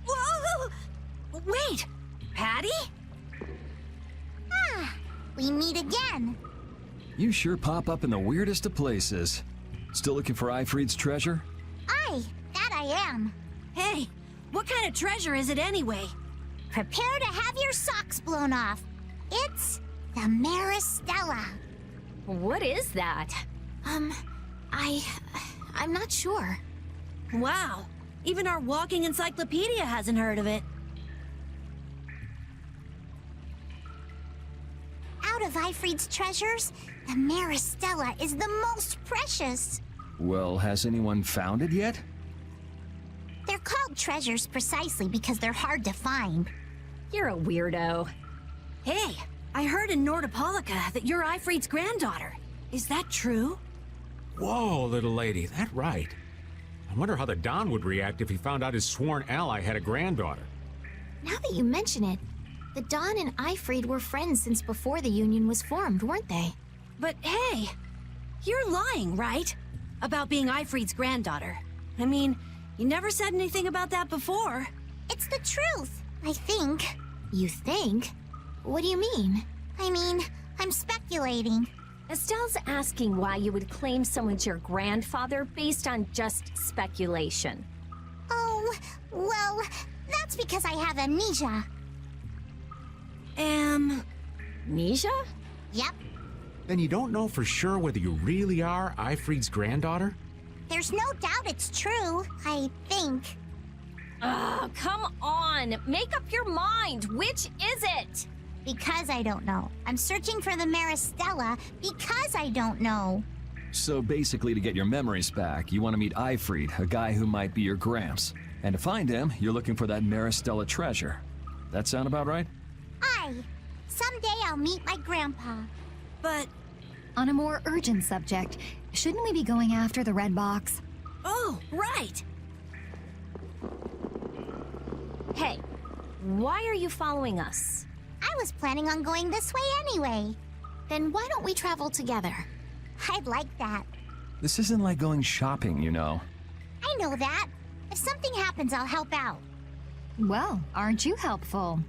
Whoa! Wait! Patty? Ah, we meet again. You sure pop up in the weirdest of places. Still looking for Ifrid's treasure? That I am. Hey, what kind of treasure is it anyway? Prepare to have your socks blown off. It's the Maristella. What is that? I'm not sure. Wow, even our walking encyclopedia hasn't heard of it. Out of Ifrid's treasures, the Maristella is the most precious. Well, has anyone found it yet? They're called treasures precisely because they're hard to find. You're a weirdo. Hey, I heard in Nordopolica that you're Ifrid's granddaughter. Is that true? Whoa, little lady, that right. I wonder how the Don would react if he found out his sworn ally had a granddaughter. Now that you mention it, the Don and Ifrid were friends since before the Union was formed, weren't they? But hey, you're lying, right? About being Ifrid's granddaughter. I mean, you never said anything about that before. It's the truth, I think. You think? What do you mean? I mean, I'm speculating. Estelle's asking why you would claim someone's your grandfather based on just speculation. Oh, well, that's because I have amnesia. Amnesia? Yep. Then you don't know for sure whether you really are Ifrid's granddaughter? There's no doubt it's true, I think. Ugh, come on! Make up your mind! Which is it? Because I don't know. I'm searching for the Maristella because I don't know. So basically, to get your memories back, you want to meet Ifrid, a guy who might be your gramps. And to find him, you're looking for that Maristella treasure. That sound about right? Aye. Someday I'll meet my grandpa. But... On a more urgent subject, shouldn't we be going after the red box? Oh, right! Hey, why are you following us? I was planning on going this way anyway. Then why don't we travel together? I'd like that. This isn't like going shopping, you know. I know that. If something happens, I'll help out. Well, aren't you helpful?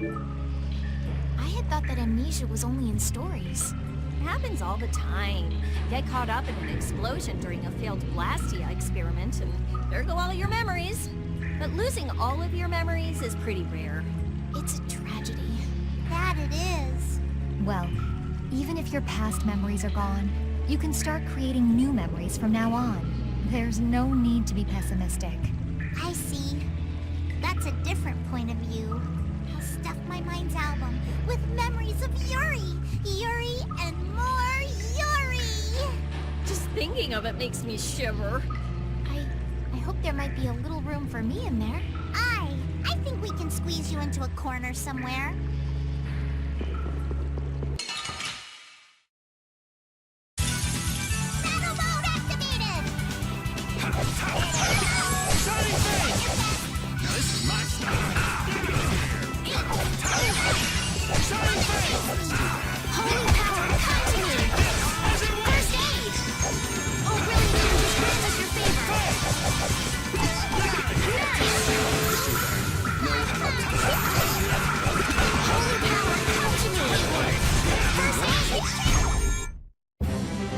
I had thought that amnesia was only in stories. It happens all the time. Get caught up in an explosion during a failed Blastia experiment, and there go all your memories. But losing all of your memories is pretty rare. It's a tragedy. That it is. Well, even if your past memories are gone, you can start creating new memories from now on. There's no need to be pessimistic. I see. That's a different point of view. I'll stuff my mind's album with memories of Yuri. Yuri and more Yuri! Just thinking of it makes me shiver. I hope there might be a little room for me in there. I think we can squeeze you into a corner somewhere. Battle mode activated! Shining face! Now this is my style. Shining face! Holy power, come to me! First aid! Oh, really? Just grant us your favor! Holy power, come to me! First aid!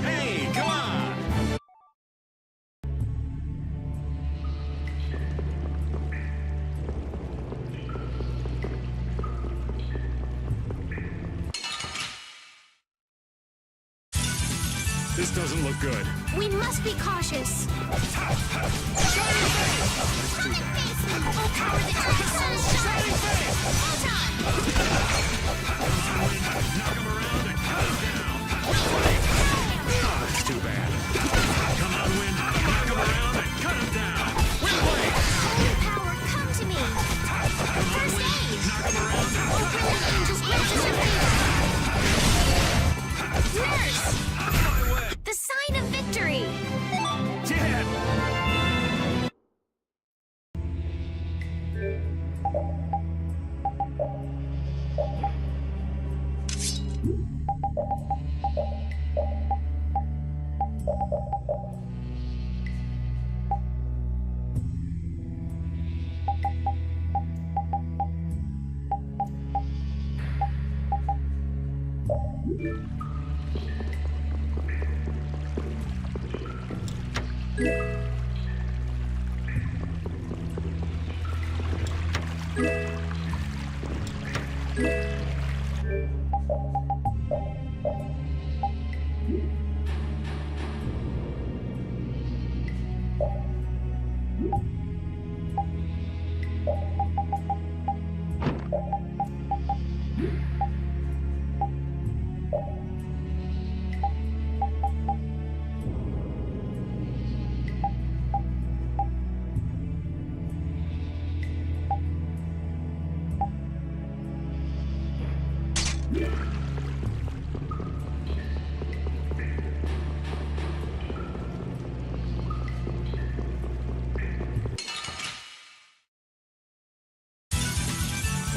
Hey, come on! This doesn't look good. We must be cautious. Oh, power that drives souls shine! Hold on! Knock him around and cut him down. Oh, that's too bad. Come on, Wind. Knock him around and cut him down. Wind blade. Holy power, come to me! First aid! Knock him around and Oh, brilliant angels, grant us your favor! Nurse! The sign of victory! Dead.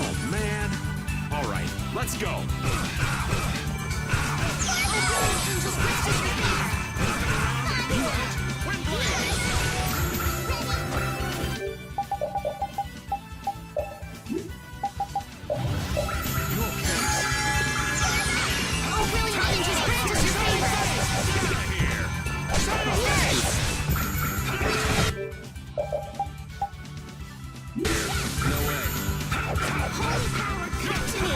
Oh, man. All right, let's go. Oh, brilliant angels, grant us your favor! Holy power, come to me!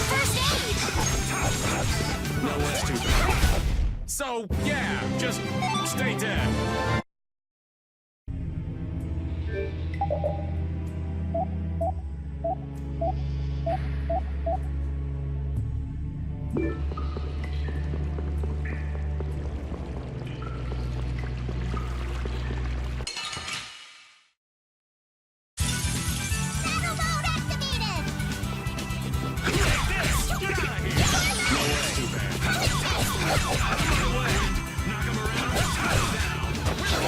First aid! No, that's too bad. So, yeah, just stay dead. Battle mode activated! No, that's too bad. Knock him around and cut him down.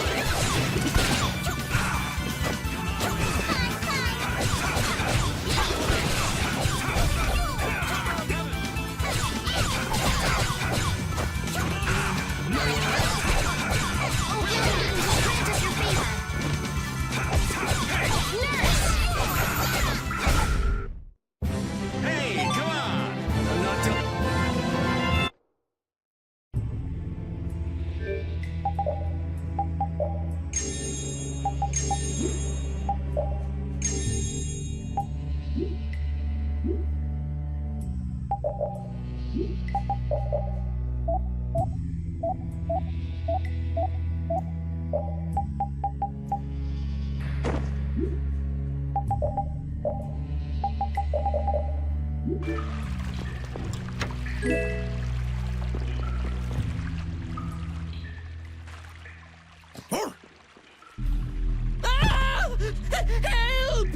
Help!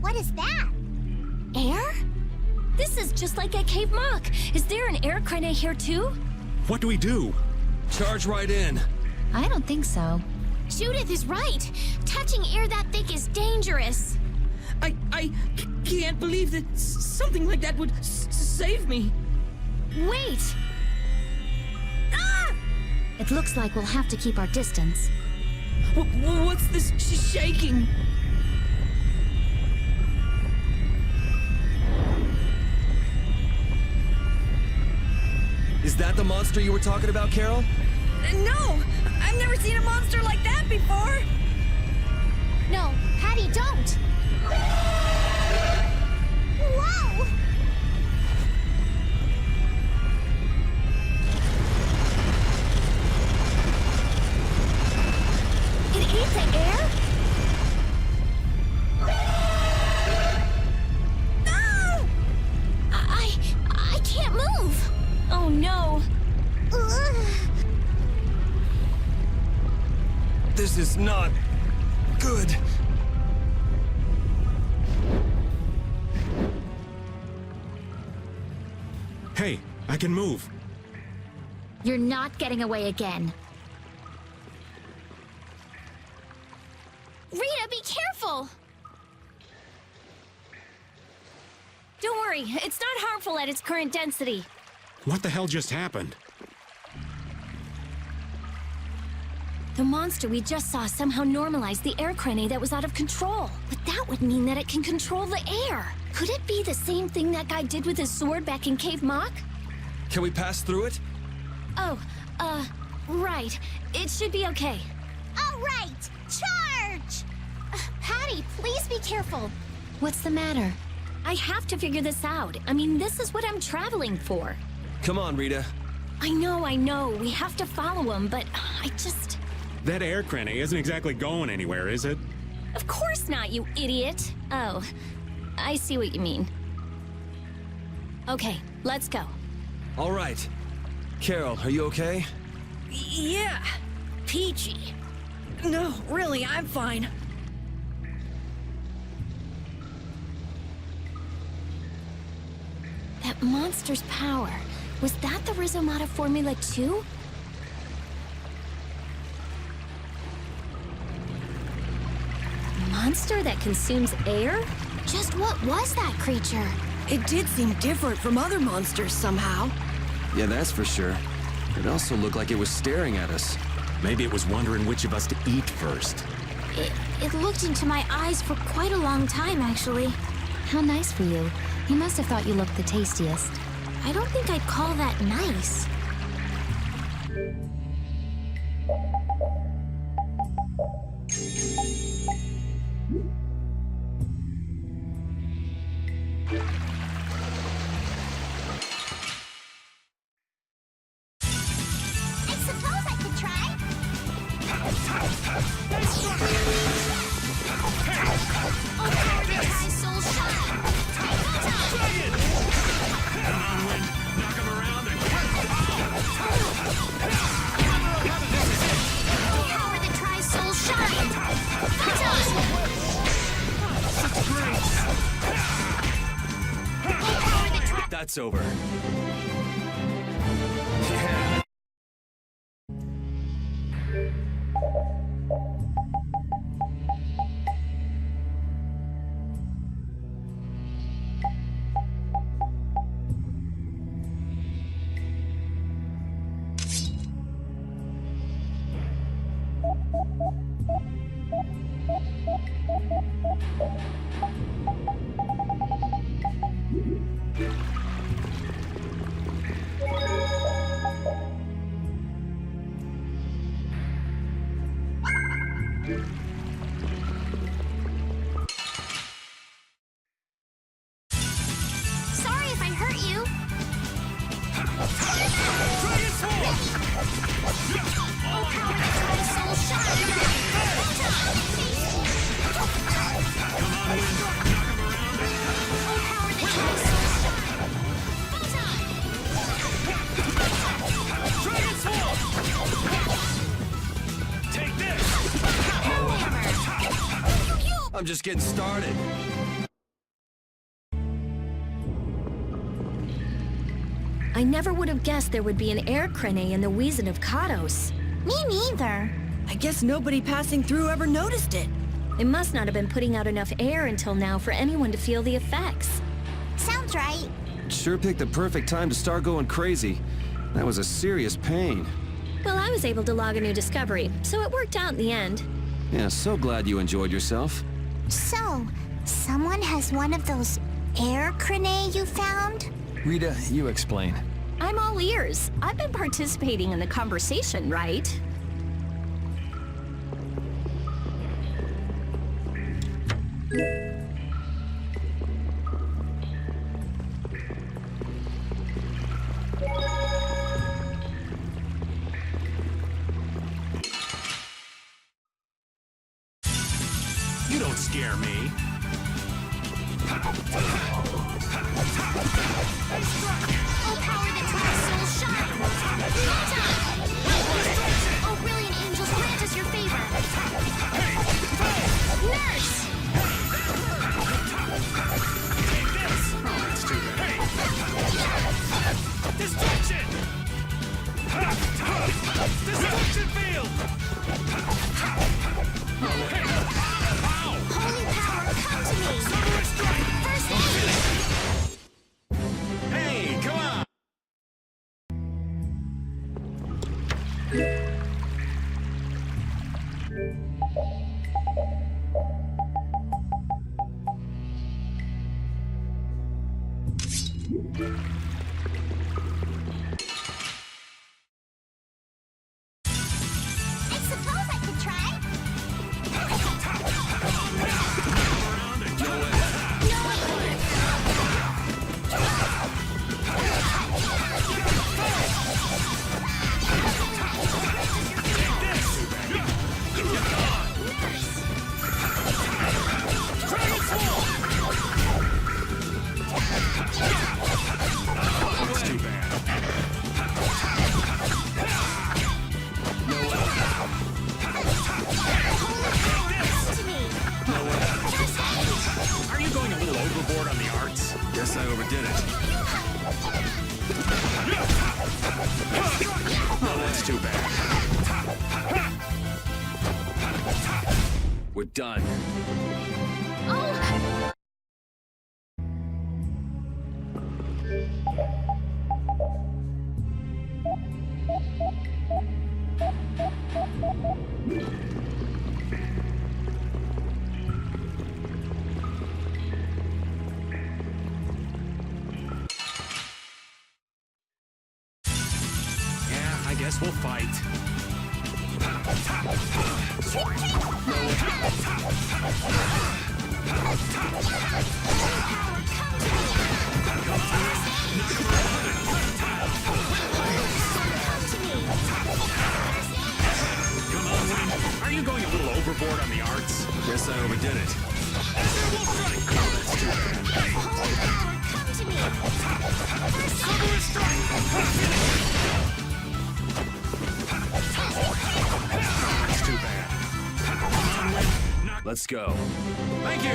What is that? Air? This is just like at Cave Mock. Is there an air crane here too? What do we do? Charge right in. I don't think so. Judith is right. Touching air that thick is dangerous. I can't believe that something like that would save me. Wait! Ah! It looks like we'll have to keep our distance. What's this shaking? Is that the monster you were talking about, Carol? No! I've never seen a monster like that before! No, Patty, don't! Whoa! It ate the air? Ah! I can't move! Oh no! This is not good. Hey, I can move. You're not getting away again. Rita, be careful! Don't worry, it's not harmful at its current density. What the hell just happened? The monster we just saw somehow normalized the air crane that was out of control. But that would mean that it can control the air. Could it be the same thing that guy did with his sword back in Cave Mock? Can we pass through it? Oh, right. It should be okay. All right, charge! Patty, please be careful. What's the matter? I have to figure this out. I mean, this is what I'm traveling for. Come on, Rita. I know. We have to follow him, but I just... That air crane isn't exactly going anywhere, is it? Of course not, you idiot. Oh, I see what you mean. Okay, let's go. All right. Carol, are you okay? Yeah, peachy. No, really, I'm fine. That monster's power, was that the Rhizomata Formula 2? Monster that consumes air? Just what was that creature? It did seem different from other monsters somehow. Yeah, that's for sure. It also looked like it was staring at us. Maybe it was wondering which of us to eat first. It looked into my eyes for quite a long time, actually. How nice for you. He must have thought you looked the tastiest. I don't think I'd call that nice. I suppose I could try. Soul shine! Knock him around and... Power the Tri-Soul shine! That's over. I'm just getting started. I never would have guessed there would be an air crane in the Weasand of Cados. Me neither. I guess nobody passing through ever noticed it. It must not have been putting out enough air until now for anyone to feel the effects. Sounds right. Sure picked the perfect time to start going crazy. That was a serious pain. Well, I was able to log a new discovery, so it worked out in the end. Yeah, so glad you enjoyed yourself. So, someone has one of those air crane you found? Rita, you explain. I'm all ears. I've been participating in the conversation, right? You don't scare me. Oh, power that drives souls shine! Oh, brilliant angels, grant us your favor! Nurse! Oh, that's too bad. Destruction! Destruction field! Holy power, come to me! Summer strike! First aid! Hey, come on! I suppose I could try. That's too bad. Are you going a little overboard on the arts? Guess I overdid it. Oh, that's too bad. We're done. Oh! Yeah, I guess we'll fight. Come on, Wayne. Are you going a little overboard on the arts? Guess I overdid it. Oh, that's too bad. Summer strike! That's too bad. Come on, Wayne. Let's go. Thank you.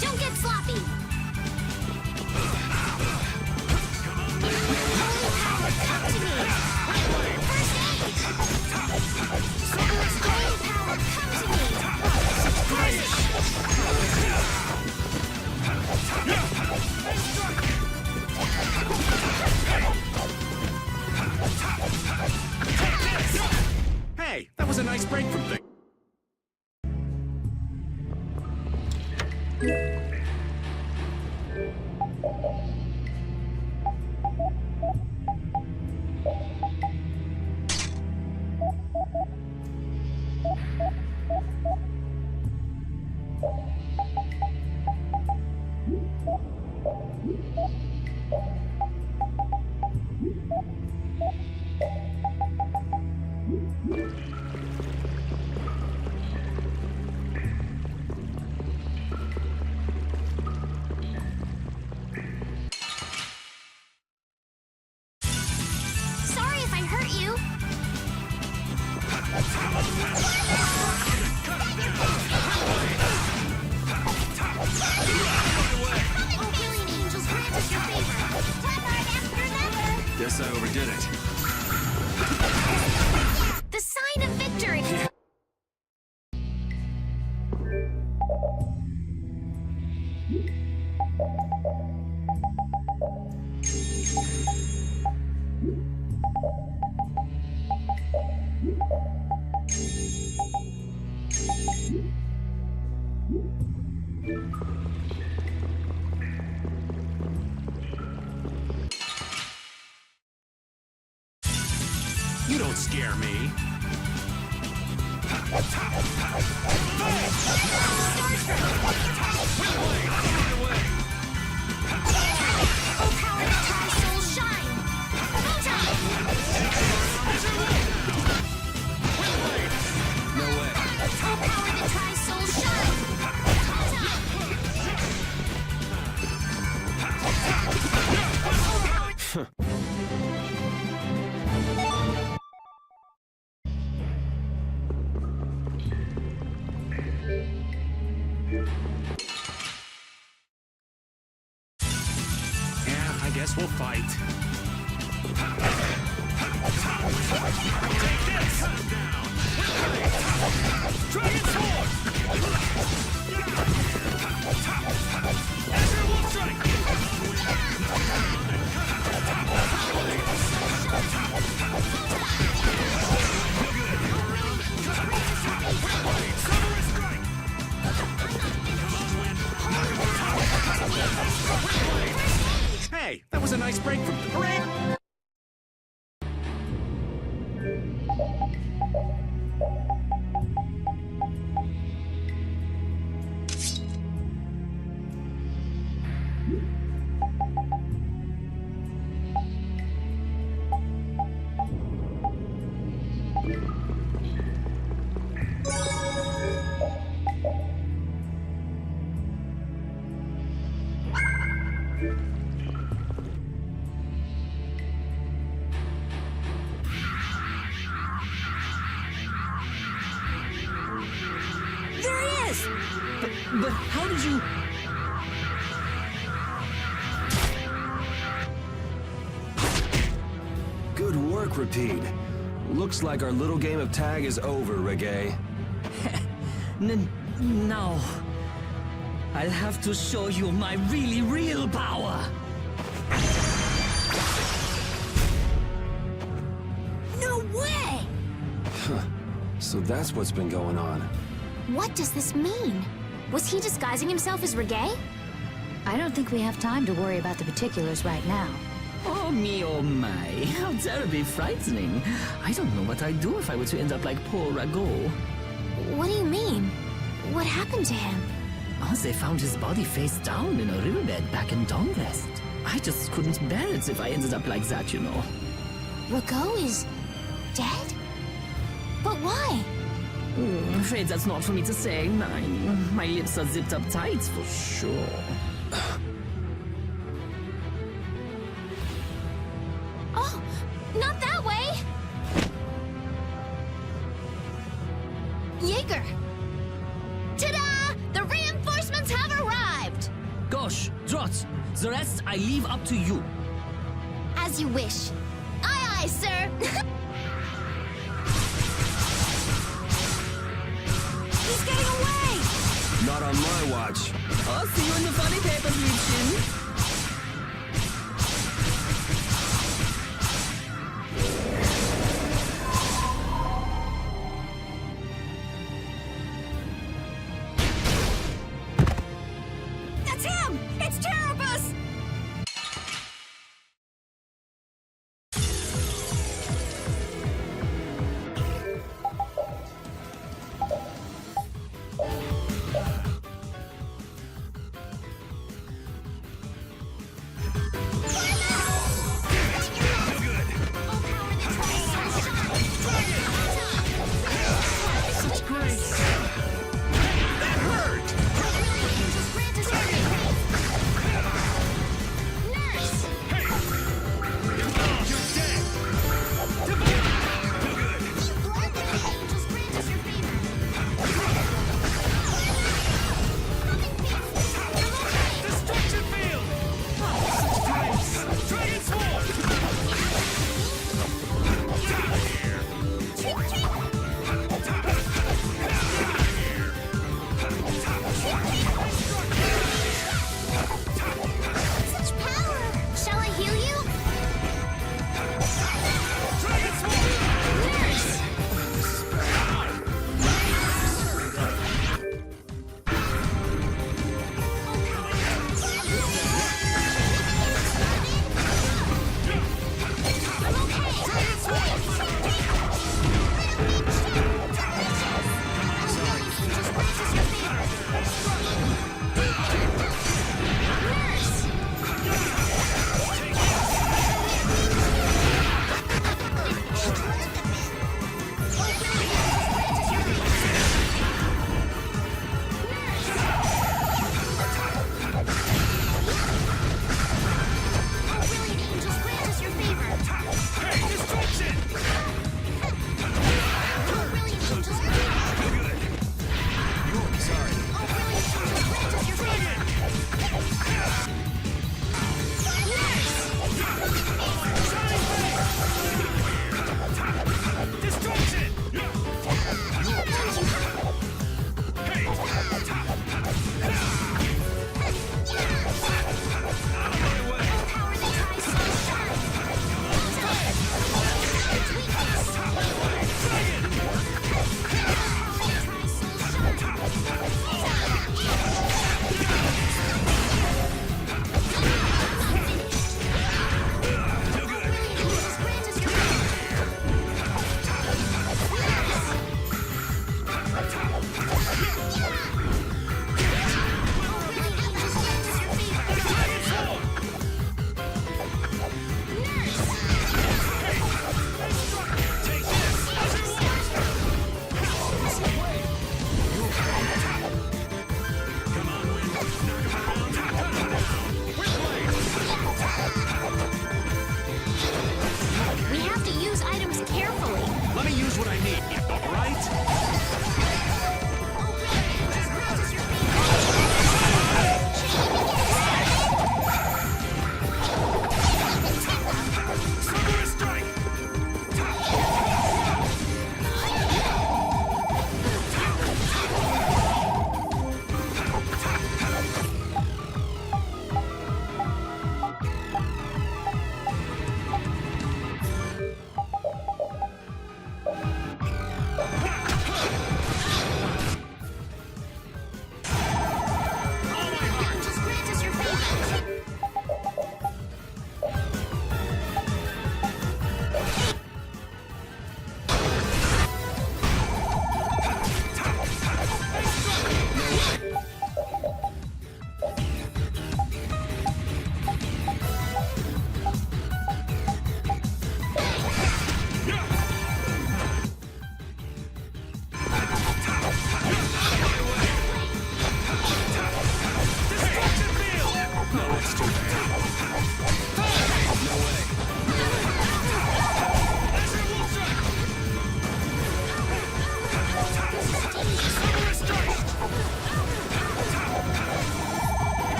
Don't get sloppy! Hey, that was a nice break from things. You don't scare me. Yeah, I guess we'll fight. Take this! Dragon Sword! Azure Wolf Strike! Hey, that was a nice break from the parade. But how did you... Good work, Rapide. Looks like our little game of tag is over, Reggae. Now, I'll have to show you my really real power. No way! Huh. So that's what's been going on. What does this mean? Was he disguising himself as Reggae? I don't think we have time to worry about the particulars right now. Oh me, oh my. How terribly frightening. I don't know what I'd do if I were to end up like poor Rago. What do you mean? What happened to him? Oh, they found his body face down in a riverbed back in Dawnrest. I just couldn't bear it if I ended up like that, you know. Rago is dead? But why? I'm afraid that's not for me to say. My lips are zipped up tight, for sure. Oh, not that way! Jaeger! Ta-da! The reinforcements have arrived! Gosh, Drot, the rest I leave up to you. As you wish. Aye, aye, sir! He's getting away! Not on my watch. I'll see you in the funny papers, Liebchen. That's him! It's Terrabus!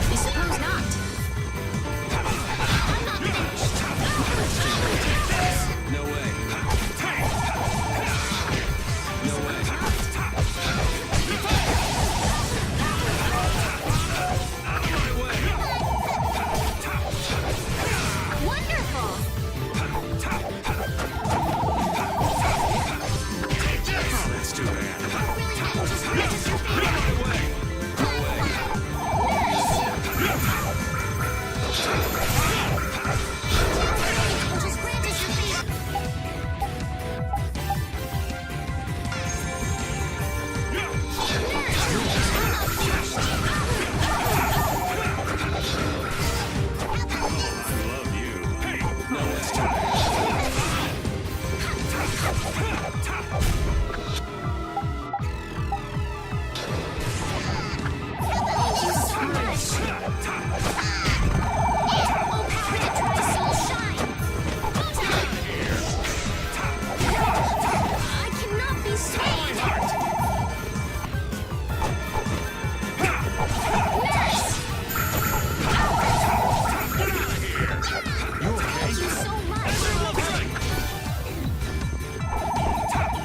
I suppose not. I'm not finished. No way. No way. Wonderful! Oh, that's too bad. Just grant us your favor. Thank you so much! Oh, power to try soul shine! I cannot be swayed! Nurse! Thank you so much!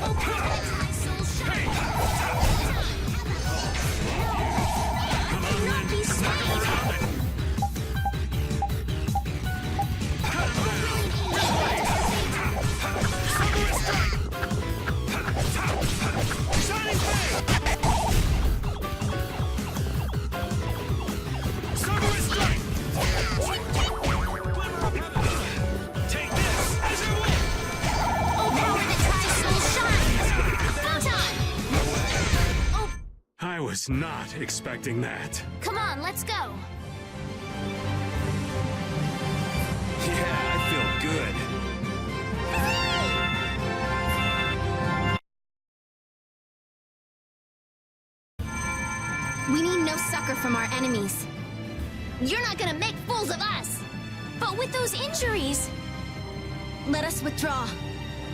Oh, power to try soul shine! I cannot be swayed! Oh, power to try soul shine! Photon! Oh, I was not expecting that. come on, let's go! Yeah, I feel good. We need no succor from our enemies. You're not gonna make fools of us! But with those injuries... Let us withdraw.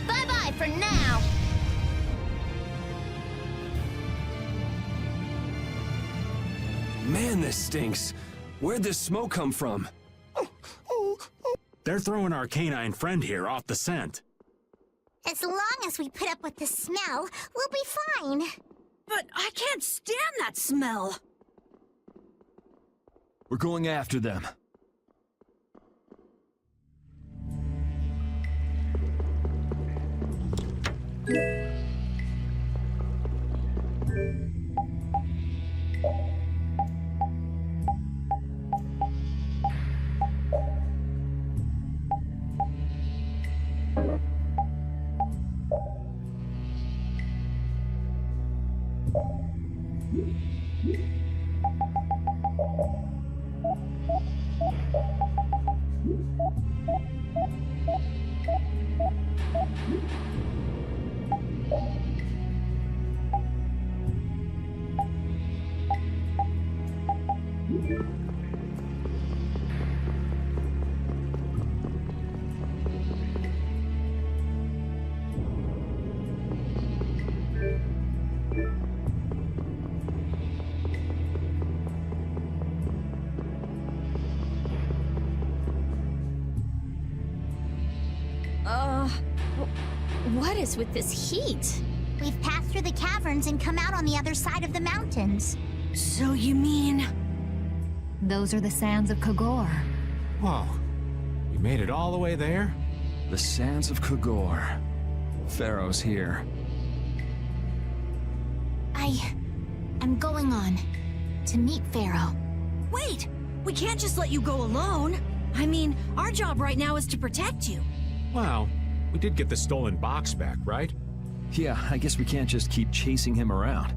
Bye-bye for now! Man, this stinks. Where'd this smoke come from? They're throwing our canine friend here off the scent. As long as we put up with the smell, we'll be fine. But I can't stand that smell. We're going after them. What is with this heat? We've passed through the caverns and come out on the other side of the mountains. So you mean... Those are the sands of Kogor. Whoa. We made it all the way there? The sands of Kogor. Pharaoh's here. I'm going on to meet Pharaoh. Wait! We can't just let you go alone. I mean, our job right now is to protect you. Well, we did get the stolen box back, right? Yeah, I guess we can't just keep chasing him around.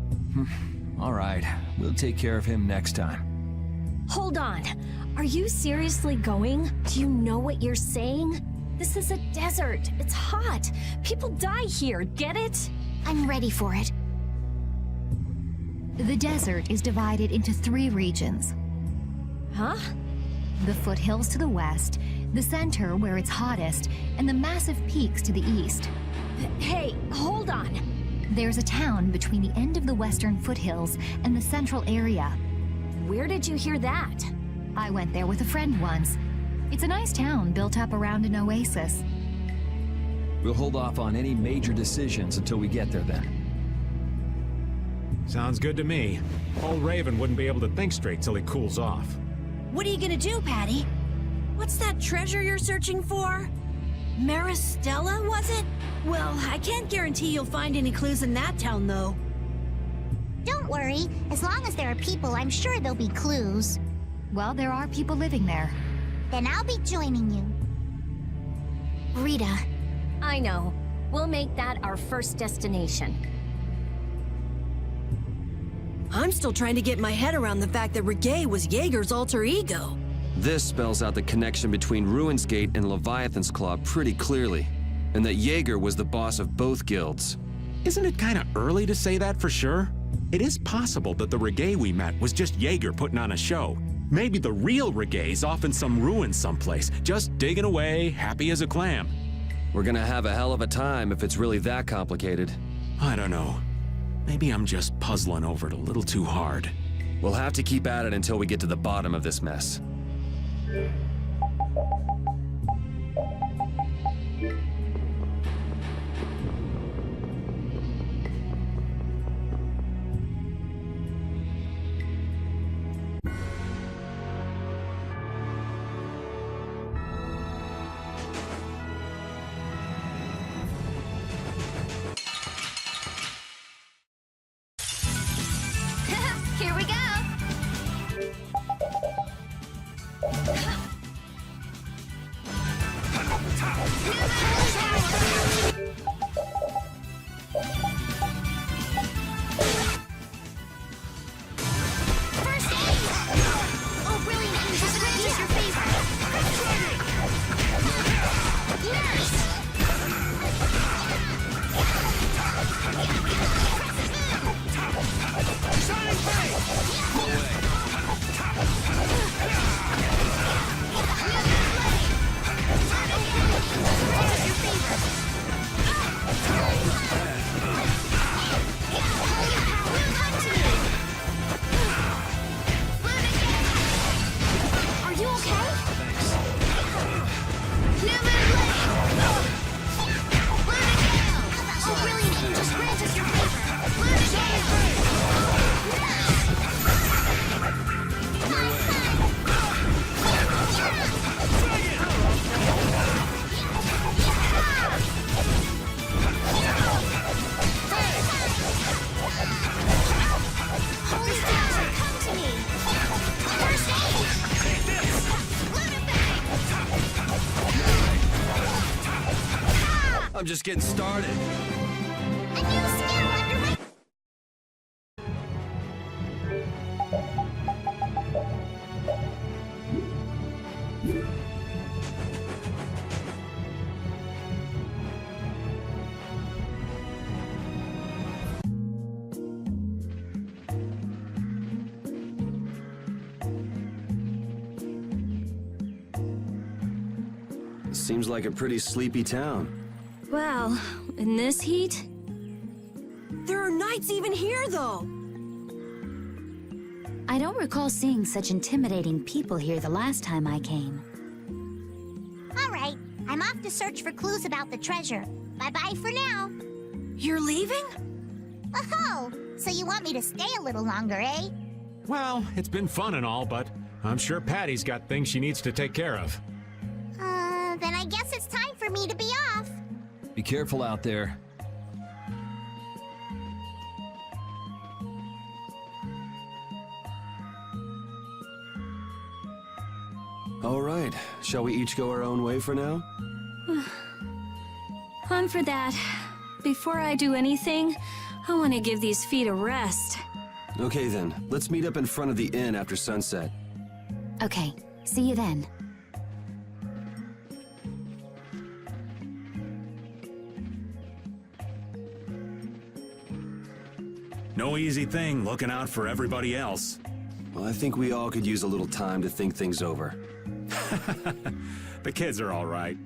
All right, we'll take care of him next time. Hold on. Are you seriously going? Do you know what you're saying? This is a desert. It's hot. People die here, get it? I'm ready for it. The desert is divided into 3 regions. Huh? The foothills to the west, the center where it's hottest, and the massive peaks to the east. Hey, hold on. There's a town between the end of the western foothills and the central area. Where did you hear that? I went there with a friend once. It's a nice town built up around an oasis. We'll hold off on any major decisions until we get there then. Sounds good to me. Old Raven wouldn't be able to think straight till he cools off. What are you gonna do, Patty? What's that treasure you're searching for? Maristella, was it? Well, I can't guarantee you'll find any clues in that town, though. Don't worry. As long as there are people, I'm sure there'll be clues. Well, there are people living there. Then I'll be joining you. Rita. I know. We'll make that our first destination. I'm still trying to get my head around the fact that Reggae was Jaeger's alter ego. This spells out the connection between Ruins Gate and Leviathan's Claw pretty clearly, and that Jaeger was the boss of both guilds. Isn't it kind of early to say that for sure? It is possible that the Reggae we met was just Jaeger putting on a show. Maybe the real Reggae's off in some ruin someplace, just digging away, happy as a clam. We're gonna have a hell of a time if it's really that complicated. I don't know. Maybe I'm just puzzling over it a little too hard. We'll have to keep at it until we get to the bottom of this mess. Here we go! First aid! Oh, brilliant! Just grant us your favor! Yes! Are you okay? Oh, brilliant! Just grant us your favor! Holy Caesar, come to me! First aid! I'm just getting started. A new skill under my... Seems like a pretty sleepy town. Well, in this heat? There are knights even here, though! I don't recall seeing such intimidating people here the last time I came. All right, I'm off to search for clues about the treasure. Bye-bye for now. You're leaving? Oh, so you want me to stay a little longer, eh? Well, it's been fun and all, but I'm sure Patty's got things she needs to take care of. Then I guess it's time for me to be off. Be careful out there. All right, shall we each go our own way for now? On for that. Before I do anything, I want to give these feet a rest. Okay then, let's meet up in front of the inn after sunset. Okay, see you then. No easy thing looking out for everybody else. Well, I think we all could use a little time to think things over. The kids are all right.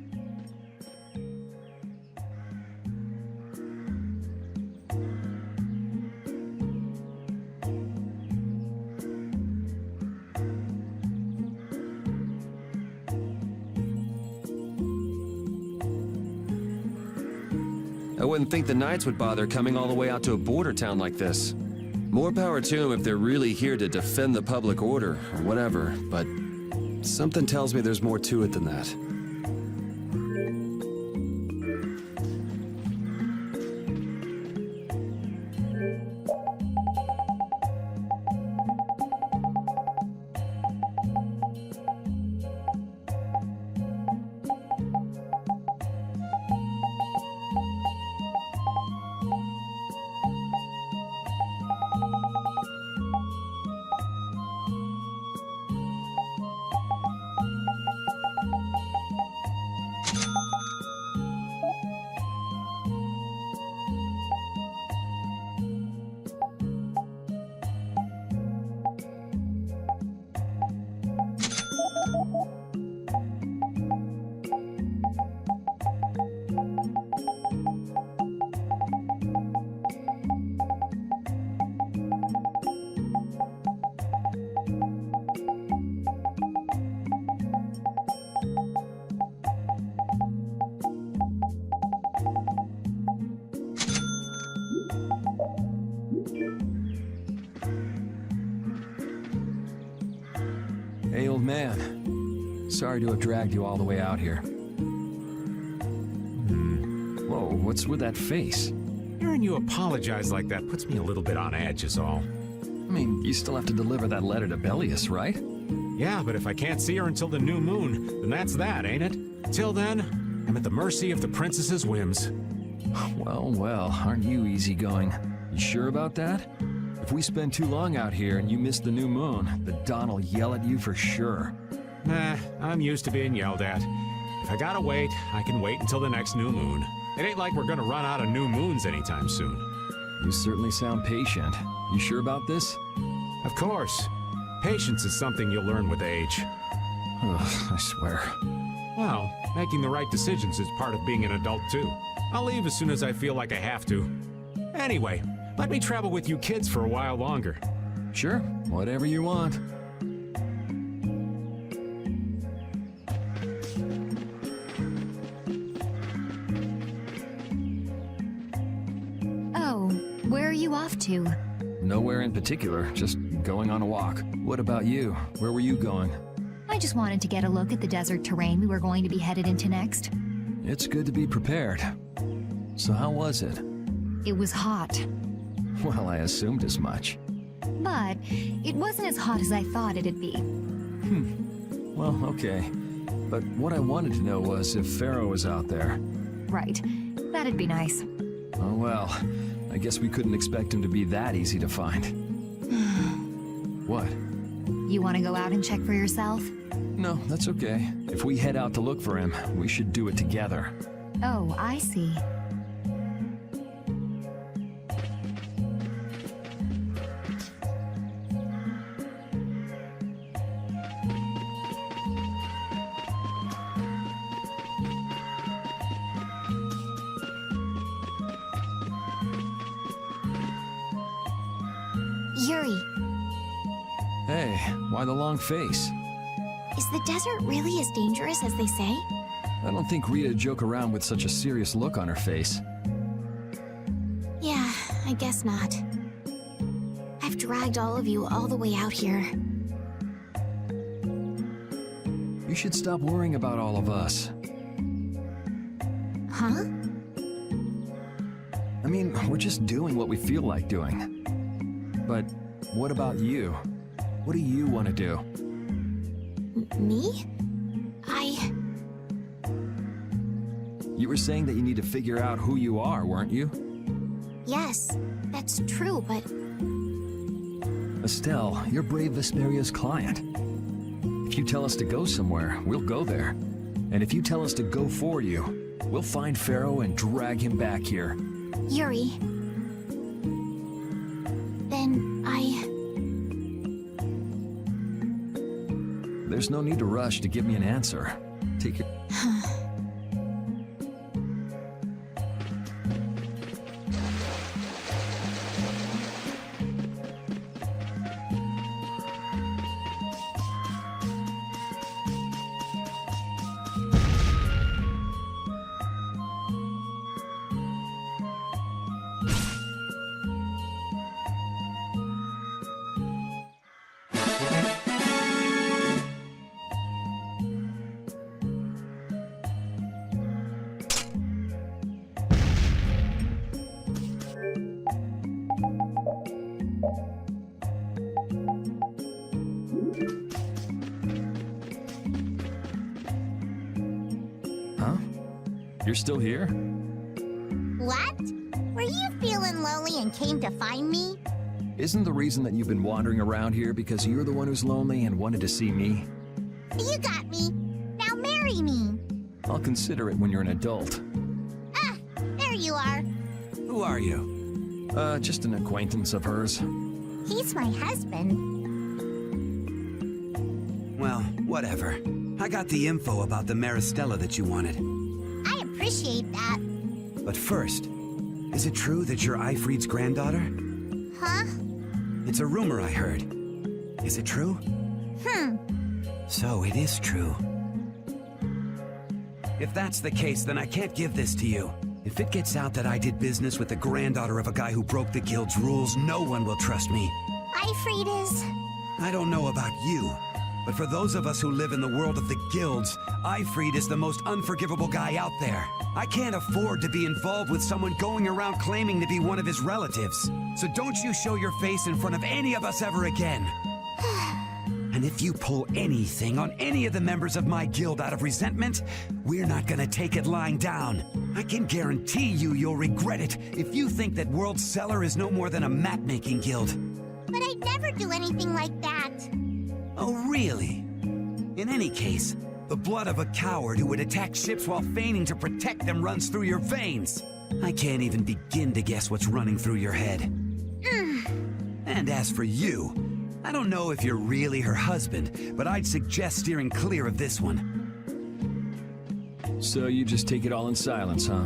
I wouldn't think the Knights would bother coming all the way out to a border town like this. More power to them if they're really here to defend the public order, or whatever, but something tells me there's more to it than that. Hey, old man. Sorry to have dragged you all the way out here. Whoa, what's with that face? Hearing you apologize like that puts me a little bit on edge is all. I mean, you still have to deliver that letter to Bellius, right? Yeah, but if I can't see her until the new moon, then that's that, ain't it? Till then, I'm at the mercy of the princess's whims. Well, aren't you easygoing? You sure about that? If we spend too long out here and you miss the new moon, the Don will yell at you for sure. Nah, I'm used to being yelled at. If I gotta wait, I can wait until the next new moon. It ain't like we're gonna run out of new moons anytime soon. You certainly sound patient. You sure about this? Of course. Patience is something you'll learn with age. Ugh, I swear. Well, making the right decisions is part of being an adult too. I'll leave as soon as I feel like I have to. Anyway, let me travel with you kids for a while longer. Sure, whatever you want. Oh, where are you off to? Nowhere in particular, just going on a walk. What about you? Where were you going? I just wanted to get a look at the desert terrain we were going to be headed into next. It's good to be prepared. So how was it? It was hot. Well, I assumed as much. But it wasn't as hot as I thought it'd be. Well, okay. But what I wanted to know was if Pharaoh was out there. Right. That'd be nice. Oh well, I guess we couldn't expect him to be that easy to find. What? You want to go out and check for yourself? No, that's okay. If we head out to look for him, we should do it together. Oh, I see. Yuri, Hey, why the long face? is the desert really as dangerous as they say? I don't think Rita joke around with such a serious look on her face. Yeah, I guess not. I've dragged all of you all the way out here. You should stop worrying about all of us. Huh? I mean, we're just doing what we feel like doing. But what about you? What do you want to do? Me? You were saying that you need to figure out who you are, weren't you? Yes, that's true, but Estelle, you're Brave Vesperia's client. If you tell us to go somewhere, we'll go there. And if you tell us to go for you, we'll find Pharaoh and drag him back here. Yuri. Then There's no need to rush to give me an answer. Take your... You're still here? What? Were you feeling lonely and came to find me? Isn't the reason that you've been wandering around here because you're the one who's lonely and wanted to see me? You got me. Now marry me. I'll consider it when you're an adult. Ah, there you are. Who are you? Just an acquaintance of hers. He's my husband. Well, whatever. I got the info about the Maristella that you wanted. I appreciate that. But first, is it true that you're Eifried's granddaughter? Huh? It's a rumor I heard. Is it true? So it is true. If that's the case, then I can't give this to you. If it gets out that I did business with the granddaughter of a guy who broke the guild's rules, no one will trust me. Eifried is... I don't know about you, but for those of us who live in the world of the guilds, Eifried is the most unforgivable guy out there. I can't afford to be involved with someone going around claiming to be one of his relatives. So don't you show your face in front of any of us ever again. And if you pull anything on any of the members of my guild out of resentment, we're not gonna take it lying down. I can guarantee you'll regret it if you think that World Cellar is no more than a map-making guild. But I'd never do anything like that. Oh, really? In any case, the blood of a coward who would attack ships while feigning to protect them runs through your veins. I can't even begin to guess what's running through your head. And as for you, I don't know if you're really her husband, but I'd suggest steering clear of this one. So you just take it all in silence, huh?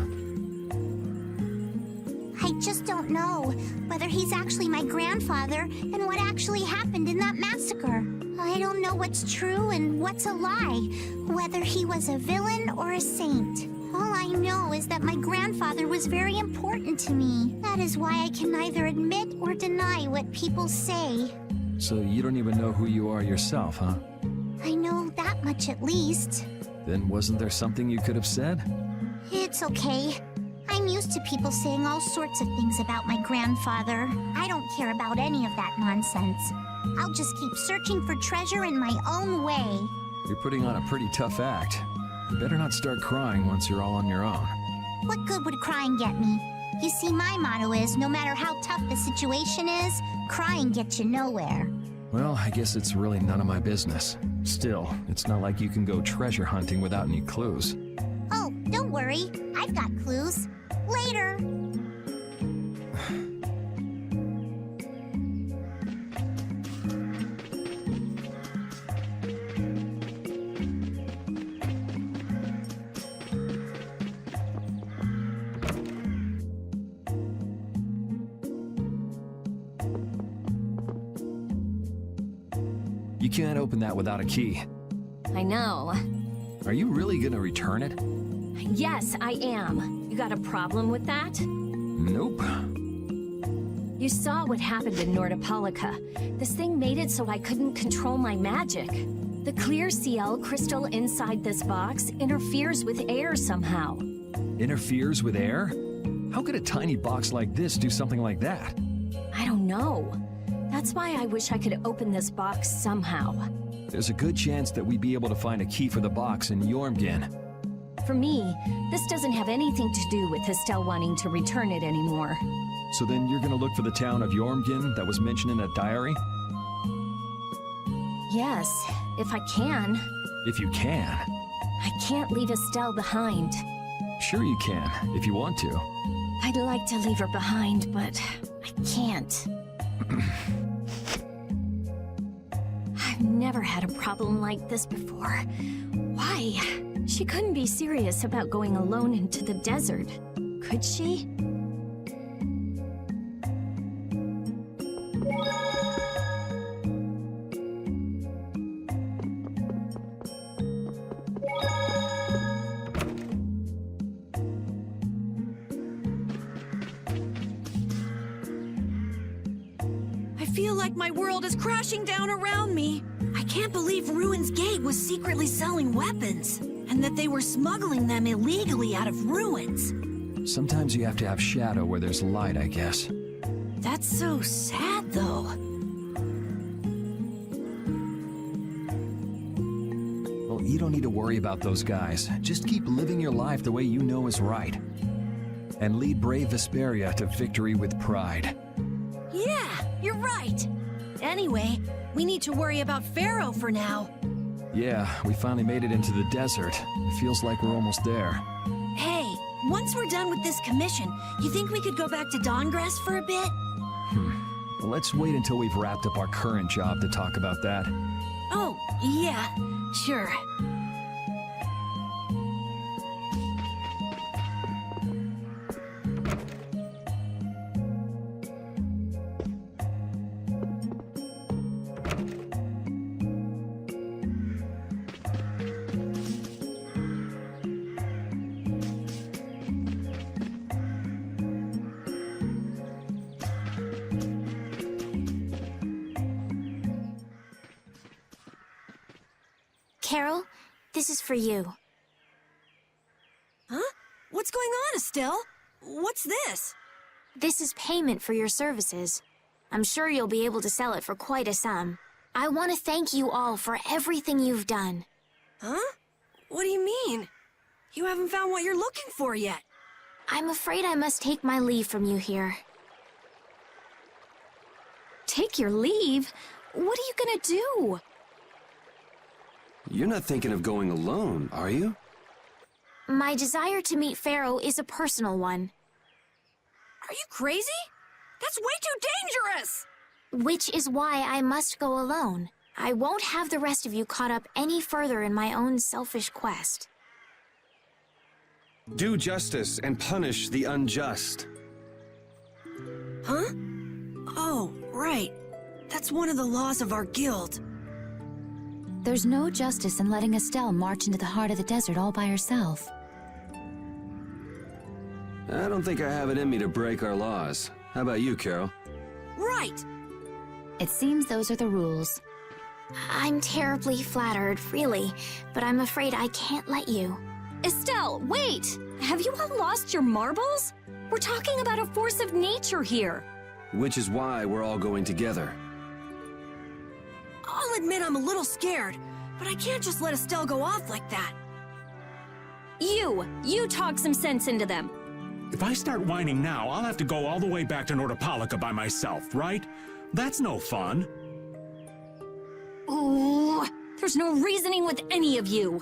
I just don't know whether he's actually my grandfather and what actually happened in that massacre. I don't know what's true and what's a lie, whether he was a villain or a saint. All I know is that my grandfather was very important to me. That is why I can neither admit or deny what people say. So you don't even know who you are yourself, huh? I know that much at least. Then wasn't there something you could have said? It's okay. I'm used to people saying all sorts of things about my grandfather. I don't care about any of that nonsense. I'll just keep searching for treasure in my own way. You're putting on a pretty tough act. You better not start crying once you're all on your own. What good would crying get me? You see, my motto is, no matter how tough the situation is, crying gets you nowhere. Well, I guess it's really none of my business. Still, it's not like you can go treasure hunting without any clues. Oh, don't worry. I've got clues. Later. You can't open that without a key. I know. Are you really gonna return it? Yes, I am. You got a problem with that? Nope. You saw what happened in Nordopolica. This thing made it so I couldn't control my magic. The clear CL crystal inside this box interferes with air somehow. Interferes with air? How could a tiny box like this do something like that? I don't know. That's why I wish I could open this box somehow. There's a good chance that we'd be able to find a key for the box in Jormungand. For me, this doesn't have anything to do with Estelle wanting to return it anymore. So then you're gonna look for the town of Jormungand that was mentioned in that diary? Yes, if I can. If you can. I can't leave Estelle behind. Sure you can, if you want to. I'd like to leave her behind, but I can't. I've never had a problem like this before. Why? She couldn't be serious about going alone into the desert, could she? I feel like my world is crashing down around me. I can't believe Ruin's Gate was secretly selling weapons, and that they were smuggling them illegally out of ruins. Sometimes you have to have shadow where there's light, I guess. That's so sad, though. Well, you don't need to worry about those guys. Just keep living your life the way you know is right. And lead brave Vesperia to victory with pride. Yeah, you're right. Anyway, we need to worry about Pharaoh for now. Yeah, we finally made it into the desert. It feels like we're almost there. Hey, once we're done with this commission, you think we could go back to Dawngrass for a bit? Well, let's wait until we've wrapped up our current job to talk about that. Oh, yeah, sure. Carol, this is for you. Huh? What's going on, Estelle? What's this? This is payment for your services. I'm sure you'll be able to sell it for quite a sum. I want to thank you all for everything you've done. Huh? What do you mean? You haven't found what you're looking for yet. I'm afraid I must take my leave from you here. Take your leave? What are you gonna do? You're not thinking of going alone, are you? My desire to meet Pharaoh is a personal one. Are you crazy? That's way too dangerous! Which is why I must go alone. I won't have the rest of you caught up any further in my own selfish quest. Do justice and punish the unjust. Huh? Oh, right. That's one of the laws of our guild. There's no justice in letting Estelle march into the heart of the desert all by herself. I don't think I have it in me to break our laws. How about you, Carol? Right! It seems those are the rules. I'm terribly flattered, really, but I'm afraid I can't let you. Estelle, wait! Have you all lost your marbles? We're talking about a force of nature here. Which is why we're all going together. I'll admit I'm a little scared, but I can't just let Estelle go off like that. You talk some sense into them. If I start whining now, I'll have to go all the way back to Nordopolica by myself, right? That's no fun. Ooh, there's no reasoning with any of you.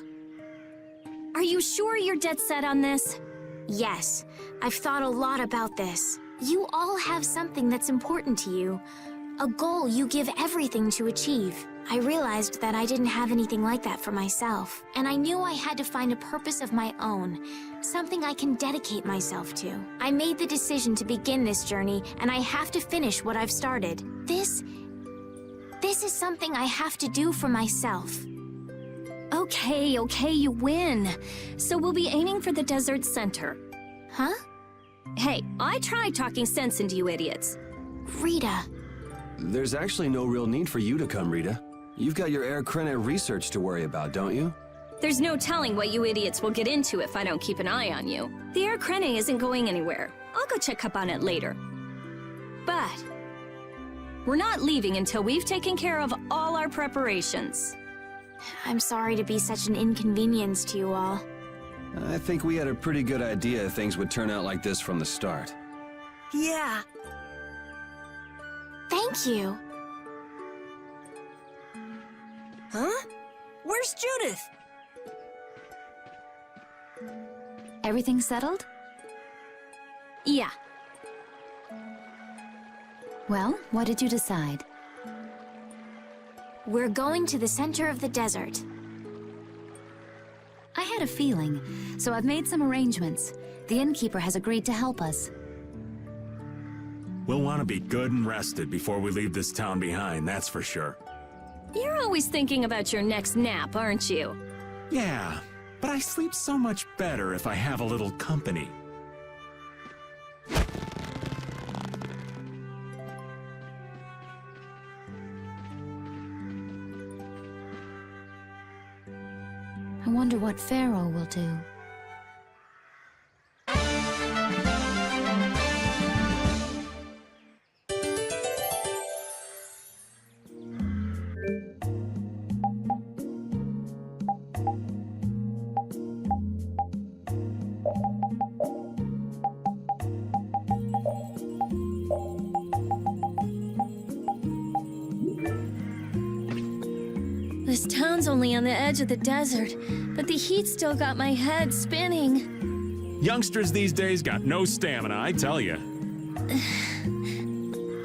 Are you sure you're dead set on this? Yes, I've thought a lot about this. You all have something that's important to you. A goal you give everything to achieve. I realized that I didn't have anything like that for myself, and I knew I had to find a purpose of my own, something I can dedicate myself to. I made the decision to begin this journey, and I have to finish what I've started. This is something I have to do for myself. Okay, you win. So we'll be aiming for the desert center. Huh? Hey, I tried talking sense into you idiots. Rita. There's actually no real need for you to come, Rita. You've got your Air Krene research to worry about, don't you? There's no telling what you idiots will get into if I don't keep an eye on you. The Air Krene isn't going anywhere. I'll go check up on it later. But we're not leaving until we've taken care of all our preparations. I'm sorry to be such an inconvenience to you all. I think we had a pretty good idea things would turn out like this from the start. Yeah. Thank you. Huh? Where's Judith? Everything settled? Yeah. Well, what did you decide? We're going to the center of the desert. I had a feeling, so I've made some arrangements. The innkeeper has agreed to help us. We'll want to be good and rested before we leave this town behind, that's for sure. You're always thinking about your next nap, aren't you? Yeah, but I sleep so much better if I have a little company. I wonder what Pharaoh will do. This town's only on the edge of the desert, but the heat still got my head spinning. Youngsters these days got no stamina, I tell you.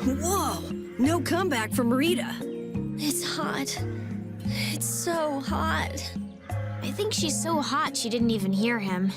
Whoa! No comeback from Rita. It's hot. It's so hot. I think she's so hot she didn't even hear him.